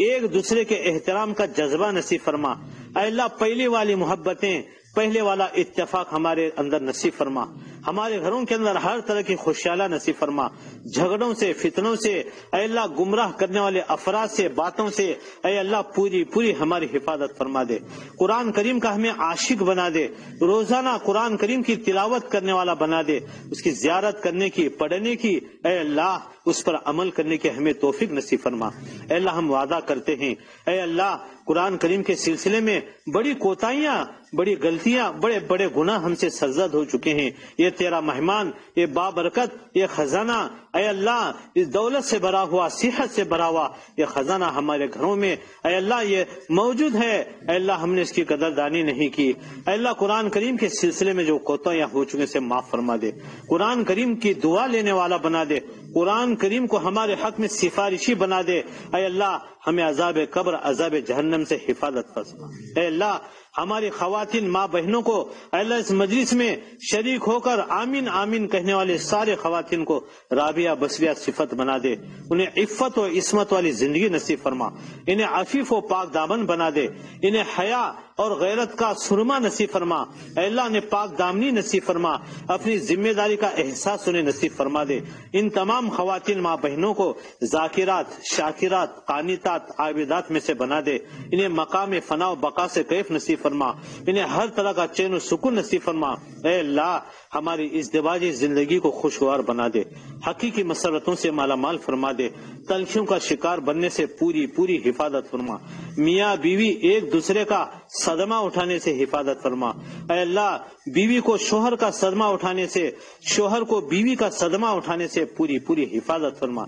ایک دوسرے کے احترام کا جذبہ نصیب فرما. اے اللہ پہلی والی محبتیں, پہلے والا اتفاق ہمارے اندر نصیب فرما. ہمارے گھروں کے اندر ہر طرح کی خوشحالی نصیب فرما. جھگڑوں سے, فتنوں سے, اے اللہ گمراہ کرنے والے افراد سے, باتوں سے, اے اللہ پوری ہماری حفاظت فرما دے. قرآن کریم کا ہمیں عاشق بنا دے. روزانہ قرآن کریم کی تلاوت کرنے والا بنا دے. اس کی زیارت کرنے کی, پڑھنے کی, اے اللہ اس پر عمل کرنے کی ہمیں توفیق نصیب فرما. اے اللہ ہم وعدہ کرتے ہیں, اے اللہ قرآن کریم کے سلسلے میں بڑی کوتاہیاں, بڑی غلطیاں, بڑے بڑے گناہ ہم سے سرزد ہو چکے ہیں. یہ تیرا مہمان, یہ بابرکت, یہ خزانہ, اے اللہ اس دولت سے بھرا ہوا, صحت سے بھرا ہوا یہ خزانہ ہمارے گھروں میں, اے اللہ یہ موجود ہے. اے اللہ ہم نے اس کی قدردانی نہیں کی. اے اللہ قرآن کریم کے سلسلے میں جو کوتاہیاں ہو چکے سے معاف فرما دے. قرآن کریم کی دعا لینے والا بنا دے. قرآن کریم کو ہمارے حق میں سفارشی بنا دے. اے اللہ ہمیں عذاب قبر, عذاب جہنم سے حفاظت فرما. اے اللہ ہماری خواتین ماں بہنوں کو, اے اللہ اس مجلس میں شریک ہو کر آمین آمین کہنے والے سارے خواتین کو رابعہ بصریہ صفت بنا دے. انہیں عفت و عصمت والی زندگی نصیب فرما. انہیں عفیف و پاک دامن بنا دے. انہیں حیا اور غیرت کا سرما نصیب فرما. اے اللہ انہیں پاک دامنی نصیب فرما. اپنی ذمہ داری کا احساس انہیں نصیب فرما دے. ان تمام خواتین ماں بہنوں کو ذاکرات, شاکرات, قانتات, عابدات میں سے بنا دے. انہیں مقام فنا و بقا سے کیف نصیب فرما. انہیں ہر طرح کا چین و سکون نصیب فرما. اے اللہ ہماری ازدواجی زندگی کو خوشگوار بنا دے. حقیقی مسرتوں سے مالا مال فرما دے. تلخیوں کا شکار بننے سے پوری حفاظت فرما. میاں بیوی ایک دوسرے کا صدمہ اٹھانے سے حفاظت فرما. اے اللہ بیوی کو شوہر کا صدمہ اٹھانے سے, شوہر کو بیوی کا صدمہ اٹھانے سے پوری حفاظت فرما.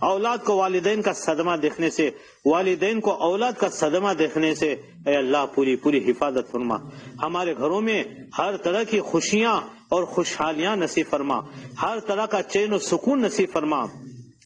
اولاد کو والدین کا صدمہ دیکھنے سے, والدین کو اولاد کا صدمہ دیکھنے سے اے اللہ پوری حفاظت فرما. ہمارے گھروں میں ہر طرح کی خوشیاں اور خوشحالیاں نصیب فرما. ہر طرح کا چین و سکون نصیب فرما.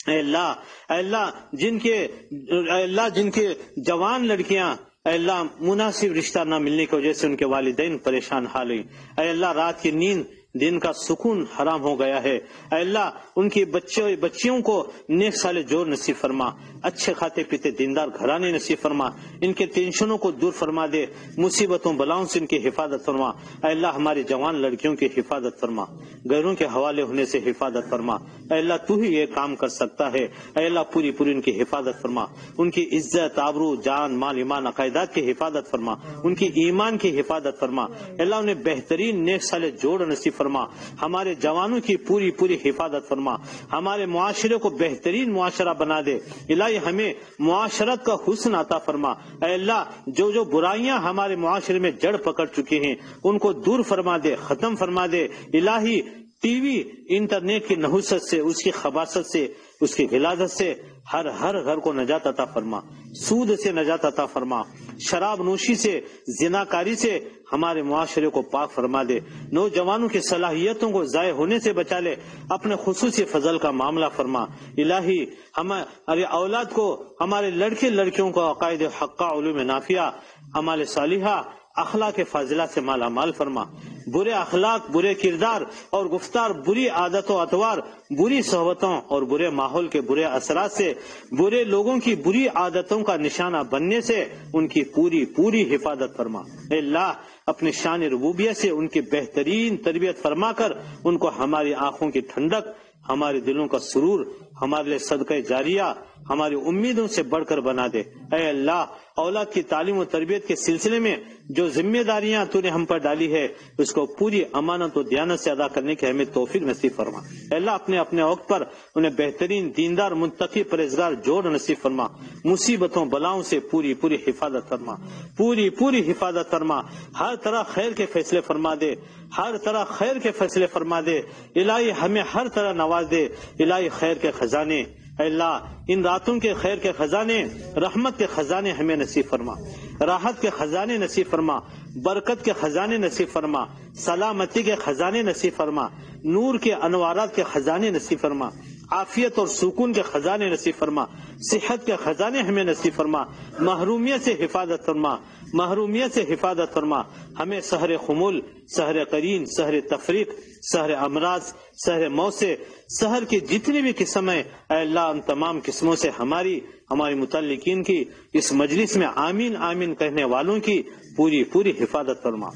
اے اللہ جن کے جوان لڑکیاں اے اللہ مناسب رشتہ نہ ملنے کی وجہ سے ان کے والدین پریشان حال ہیں. اے اللہ رات کی نیند, دن کا سکون حرام ہو گیا ہے. اے اللہ ان کی بچیوں کو نیک صالح جوڑ نصیب فرما. اچھے کھاتے پیتے دیندار گھرانے نصیب فرما. ان کے ٹینشنوں کو دور فرما دے. مصیبتوں بلاؤں سے ان کی حفاظت فرما. اے اللہ ہماری جوان لڑکیوں کی حفاظت فرما. غیروں کے حوالے ہونے سے حفاظت فرما. اے اللہ تو ہی یہ کام کر سکتا ہے. اے اللہ پوری ان کی حفاظت فرما. ان کی عزت, آبرو, جان, مال, ایمان, عقائدات کی حفاظت فرما. ان کی ایمان کی حفاظت فرما. اے اللہ انہیں بہترین نیک صالح جوڑ نصیب فرما. ہمارے جوانوں کی پوری حفاظت فرما. ہمارے معاشرے کو بہترین معاشرہ بنا دے. الہی ہمیں معاشرت کا حسن عطا فرما. اے اللہ جو برائیاں ہمارے معاشرے میں جڑ پکڑ چکی ہیں ان کو دور فرما دے, ختم فرما دے. الہی ٹی وی, انٹرنیٹ کی نحوست سے, اس کی خباثت سے, اس کی غلاظت سے ہر گھر کو نجات عطا فرما. سود سے نجات عطا فرما. شراب نوشی سے, زناکاری سے ہمارے معاشرے کو پاک فرما دے. نوجوانوں کی صلاحیتوں کو ضائع ہونے سے بچا لے. اپنے خصوصی فضل کا معاملہ فرما. الہی ہمارے اولاد کو, ہمارے لڑکے لڑکیوں کو عقائد حقہ, علوم نافعہ, اعمال صالحہ, اخلاق فاضلہ سے مالا مال فرما، برے اخلاق، برے کردار اور گفتار، بری عادتوں و اطوار، بری صحبتوں اور برے ماحول کے برے اثرات سے، برے لوگوں کی بری عادتوں کا نشانہ بننے سے ان کی پوری پوری حفاظت فرما۔ اے اللہ اپنی شان ربوبیت سے ان کی بہترین تربیت فرما کر ان کو ہماری آنکھوں کی ٹھنڈک، ہمارے دلوں کا سرور، ہمارے لیے صدقہ جاریہ، ہماری امیدوں سے بڑھ کر بنا دے۔ اے اللہ اولاد کی تعلیم و تربیت کے سلسلے میں جو ذمہ داریاں تو نے ہم پر ڈالی ہے اس کو پوری امانت و دیانت سے ادا کرنے کی ہمیں توفیق نصیب فرما۔ اے اللہ اپنے اپنے وقت پر انہیں بہترین دیندار، متقی، پرہیزگار جوڑ نصیب فرما، مصیبتوں بلاؤں سے پوری پوری حفاظت فرما، پوری پوری حفاظت فرما، ہر طرح خیر کے فیصلے فرما دے، ہر طرح خیر کے فیصلے فرما دے۔ الہی ہمیں ہر طرح نواز دے، الہی خیر کے خزانے، اے اللہ ان راتوں کے خیر کے خزانے، رحمت کے خزانے ہمیں نصیب فرما، راحت کے خزانے نصیب فرما، برکت کے خزانے نصیب فرما، سلامتی کے خزانے نصیب فرما، نور کے انوارات کے خزانے نصیب فرما، عافیت اور سکون کے خزانے نصیب فرما، صحت کے خزانے ہمیں نصیب فرما، محرومیت سے حفاظت فرما، محرومیت سے حفاظت فرما، ہمیں سحر خمول، سحر قرین، سحر تفریق، سحر امراض، سحر موت سے، سحر کی جتنی بھی قسم ہے اے اللہ ان تمام قسموں سے ہماری متعلقین کی، اس مجلس میں آمین آمین کہنے والوں کی پوری پوری حفاظت فرما۔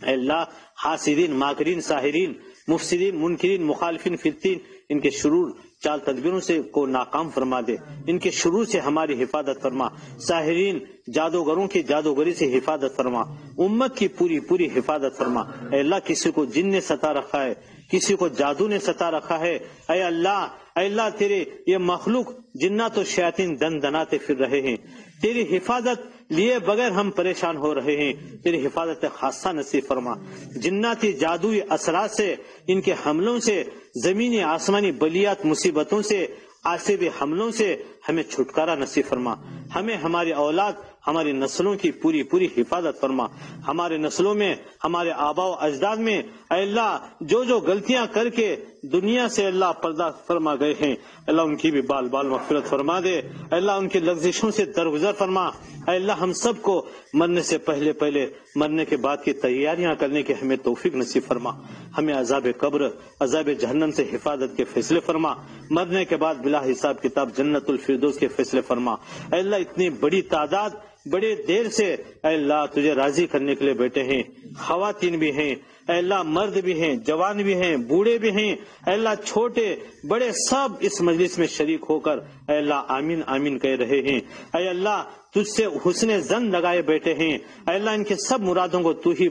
اے اللہ حاسدین، ماکرین، ساحرین، مفسدین، منکرین، مخالفین، فتین، ان کے شرور چال تدبیروں سے کو ناکام فرما دے، ان کے شرور سے ہماری حفاظت فرما، ساحرین جادوگروں کی جادوگری سے حفاظت فرما، امت کی پوری پوری حفاظت فرما۔ اے اللہ کسی کو جن نے ستا رکھا ہے، کسی کو جادو نے ستا رکھا ہے، اے اللہ تیرے یہ مخلوق جنات و شیاطین دن دناتے پھر رہے ہیں، تیری حفاظت لیے بغیر ہم پریشان ہو رہے ہیں، تیری حفاظت خاصہ نصیب فرما، جناتی جادوئی اثرات سے، ان کے حملوں سے، زمینی آسمانی بلیات مصیبتوں سے، آصبی حملوں سے ہمیں چھٹکارا نصیب فرما، ہمیں ہماری اولاد، ہماری نسلوں کی پوری پوری حفاظت فرما، ہمارے نسلوں میں، ہمارے آباء و اجداد میں اے اللہ جو غلطیاں کر کے دنیا سے اللہ پردہ فرما گئے ہیں اللہ ان کی بھی بال بال مغفرت فرما دے، اے اللہ ان کی لغزشوں سے درگزر فرما، اے اللہ ہم سب کو مرنے سے پہلے مرنے کے بعد کی تیاریاں کرنے کی ہمیں توفیق نصیب فرما، ہمیں عذاب قبر، عذاب جہنم سے حفاظت کے فیصلے فرما، مرنے کے بعد بلا حساب کتاب جنت الفردوس کے فیصلے فرما۔ اے اللہ اتنی بڑی تعداد بڑے دیر سے اے اللہ تجھے راضی کرنے کے لیے بیٹھے ہیں، خواتین بھی ہیں اے اللہ، مرد بھی ہیں، جوان بھی ہیں، بوڑھے بھی ہیں اے اللہ، چھوٹے بڑے سب اس مجلس میں شریک ہو کر اے اللہ آمین آمین کہہ رہے ہیں۔ اے اللہ تجھ سے حسن زن لگائے بیٹھے ہیں، اے اللہ ان کے سب مرادوں کو تو ہی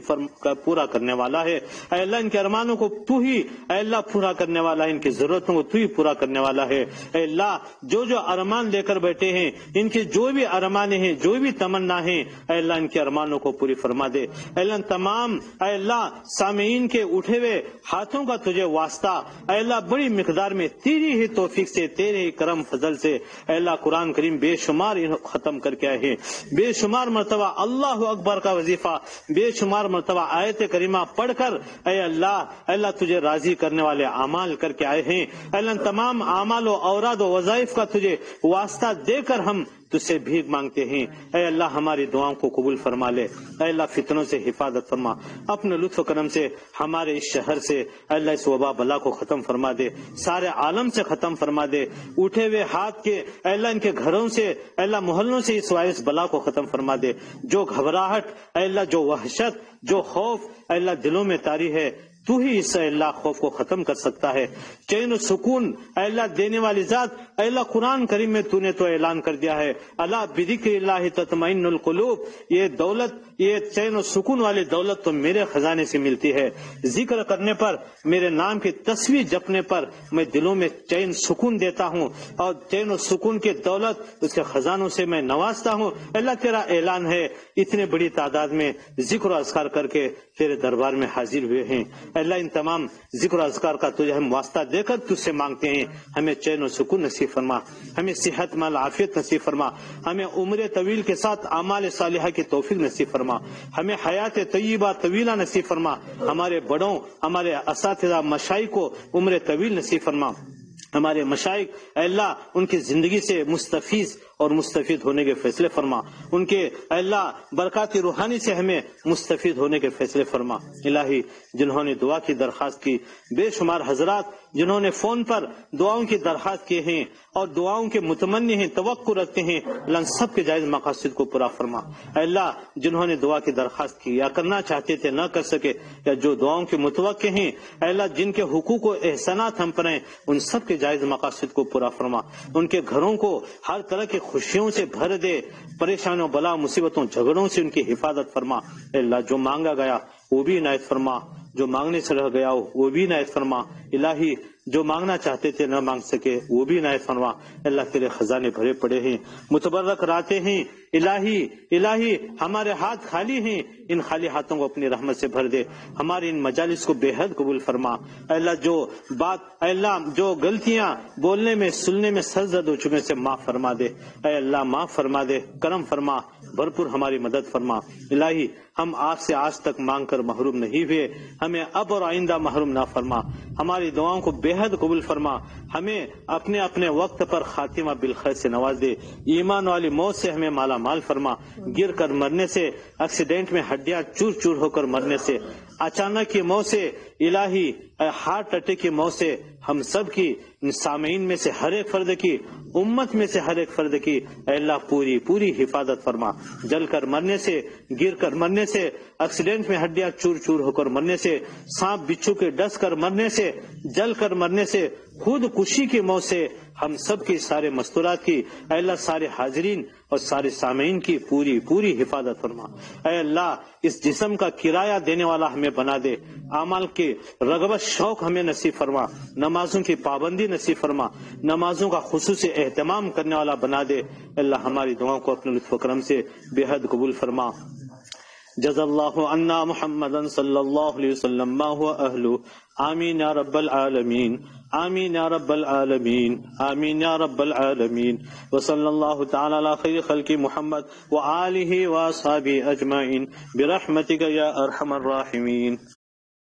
پورا کرنے والا ہے، اے اللہ ان کے ارمانوں کو تو ہی اے اللہ پورا کرنے والا ہے، ان کی ضرورتوں کو تو ہی پورا کرنے والا ہے۔ اے اللہ جو ارمان لے کر بیٹھے ہیں، ان کے جو بھی ارمان ہیں، جو بھی تمنا ہیں اے اللہ ان کے ارمانوں کو پوری فرما دے۔ اے اللہ تمام اے اللہ سامعین کے اٹھے ہوئے ہاتھوں کا تجھے واسطہ اے اللہ بڑی مقدار میں تیری ہی توفیق سے، تیرے ہی کرم فضل سے اے اللہ قرآن کریم بے شمار ختم کر کے آئے ہیں، بے شمار مرتبہ اللہ اکبر کا وظیفہ، بے شمار مرتبہ آیت کریمہ پڑھ کر اے اللہ تجھے راضی کرنے والے اعمال کر کے آئے ہیں۔ اے اللہ تمام اعمال و اوراد و وظائف کا تجھے واسطہ دے کر ہم تجھ سے بھیک مانگتے ہیں۔ اے اللہ ہماری دعاؤں کو قبول فرما لے، اے اللہ فتنوں سے حفاظت فرما، اپنے لطف و کرم سے ہمارے اس شہر سے اے اللہ اس وبا بلا کو ختم فرما دے، سارے عالم سے ختم فرما دے، اٹھے ہوئے ہاتھ کے اے اللہ ان کے گھروں سے اے اللہ محلوں سے اس وائرس بلا کو ختم فرما دے، جو گھبراہٹ اے اللہ، جو وحشت، جو خوف اے اللہ دلوں میں طاری ہے تو ہی اس اے اللہ خوف کو ختم کر سکتا ہے، چین و سکون اے اللہ دینے والی ذات اے اللہ قرآن کریم میں تو نے تو اعلان کر دیا ہے، اللہ بذکر اللہ تطمئن القلوب، یہ دولت، یہ چین و سکون والی دولت تو میرے خزانے سے ملتی ہے، ذکر کرنے پر، میرے نام کی تصویر جپنے پر میں دلوں میں چین سکون دیتا ہوں، اور چین و سکون کی دولت اس کے خزانوں سے میں نوازتا ہوں۔ اللہ تیرا اعلان ہے، اتنے بڑی تعداد میں ذکر و اذکار کر کے تیرے دربار میں حاضر ہوئے ہیں، اللہ ان تمام ذکر و اذکار کا تجھے ہم واسطہ دے کر تجھ سے مانگتے ہیں، ہمیں چین و سکون نصیب فرما، ہمیں صحت مال عافیت نصیب فرما، ہمیں عمر طویل کے ساتھ اعمال صالحہ کی توفیق نصیب فرما، ہمیں حیات طیبہ طویلہ نصیب فرما، ہمارے بڑوں، ہمارے اساتذہ مشائخ کو عمر طویل نصیب فرما، ہمارے مشائخ اے اللہ ان کی زندگی سے مستفیض اور مستفید ہونے کے فیصلے فرما، ان کے اے اللہ برکات روحانی سے ہمیں مستفید ہونے کے فیصلے فرما۔ الہی جنہوں نے دعا کی درخواست کی، بے شمار حضرات جنہوں نے فون پر دعاؤں کی درخواست کی ہیں اور دعاؤں کے متمنی ہیں، توقع رکھتے ہیں، اللہ ان سب کے جائز مقاصد کو پورا فرما۔ اے اللہ جنہوں نے دعا کی درخواست کی یا کرنا چاہتے تھے نہ کر سکے، یا جو دعاؤں کے متوقع ہیں اے اللہ جن کے حقوق و احسانات ہم پر ہیں، ان سب کے جائز مقاصد کو پورا فرما، ان کے گھروں کو ہر طرح کی خوشیوں سے بھر دے، پریشانوں بلا مصیبتوں جھگڑوں سے ان کی حفاظت فرما۔ اے اللہ جو مانگا گیا وہ بھی عنایت فرما، جو مانگنے سے رہ گیا وہ بھی عنایت فرما۔ الہی جو مانگنا چاہتے تھے نہ مانگ سکے وہ بھی عنایت فرما۔ اللہ تیرے خزانے بھرے پڑے ہیں، متبرک راتیں ہیں، الہی ہمارے ہاتھ خالی ہیں، ان خالی ہاتھوں کو اپنی رحمت سے بھر دے، ہماری ان مجالس کو بے حد قبول فرما۔ اے اللہ جو غلطیاں بولنے میں سننے میں سرزد ہو چکے سے معاف فرما دے، اے اللہ معاف فرما دے، کرم فرما، بھرپور ہماری مدد فرما۔ الہی ہم آپ سے آج تک مانگ کر محروم نہیں ہوئے، ہمیں اب اور آئندہ محروم نہ فرما، ہماری دعاؤں کو بے حد قبول فرما، ہمیں اپنے اپنے وقت پر خاتمہ بالخیر سے نواز دے، ایمان والی موت سے ہمیں مالا مال فرما، گر کر مرنے سے، ایکسیڈنٹ میں ہڈیاں چور چور ہو کر مرنے سے، اچانک کی موت سے، الہی ہارٹ اٹیک کی موت سے ہم سب کی، سامعین میں سے ہر ایک فرد کی، امت میں سے ہر ایک فرد کی اے اللہ پوری حفاظت فرما۔ جل کر مرنے سے، گر کر مرنے سے، ایکسیڈنٹ میں ہڈیاں چور چور ہو کر مرنے سے، سانپ بچھو کے ڈس کر مرنے سے، جل کر مرنے سے، خود کشی کی موت سے ہم سب کی، سارے مستورات کی اے اللہ سارے حاضرین اور سارے سامعین کی پوری حفاظت فرما۔ اے اللہ اس جسم کا کرایہ دینے والا ہمیں بنا دے، اعمال کے رغبت شوق ہمیں نصیب فرما، نمازوں کی پابندی نصیب فرما، نمازوں کا خصوصی اہتمام کرنے والا بنا دے۔ اللہ ہماری دعاؤں کو اپنے لطف و کرم سے بے حد قبول فرما۔ جزا اللہ عنا محمدا صلی اللہ علیہ وسلم ما هو اہلہ، آمین یا رب العالمین، آمین یا رب العالمین، آمین یا رب العالمین، وصلی اللہ تعالی علی خیر خلق محمد وآلہ واصحابہ اجمعین برحمتک یا ارحم الراحمین۔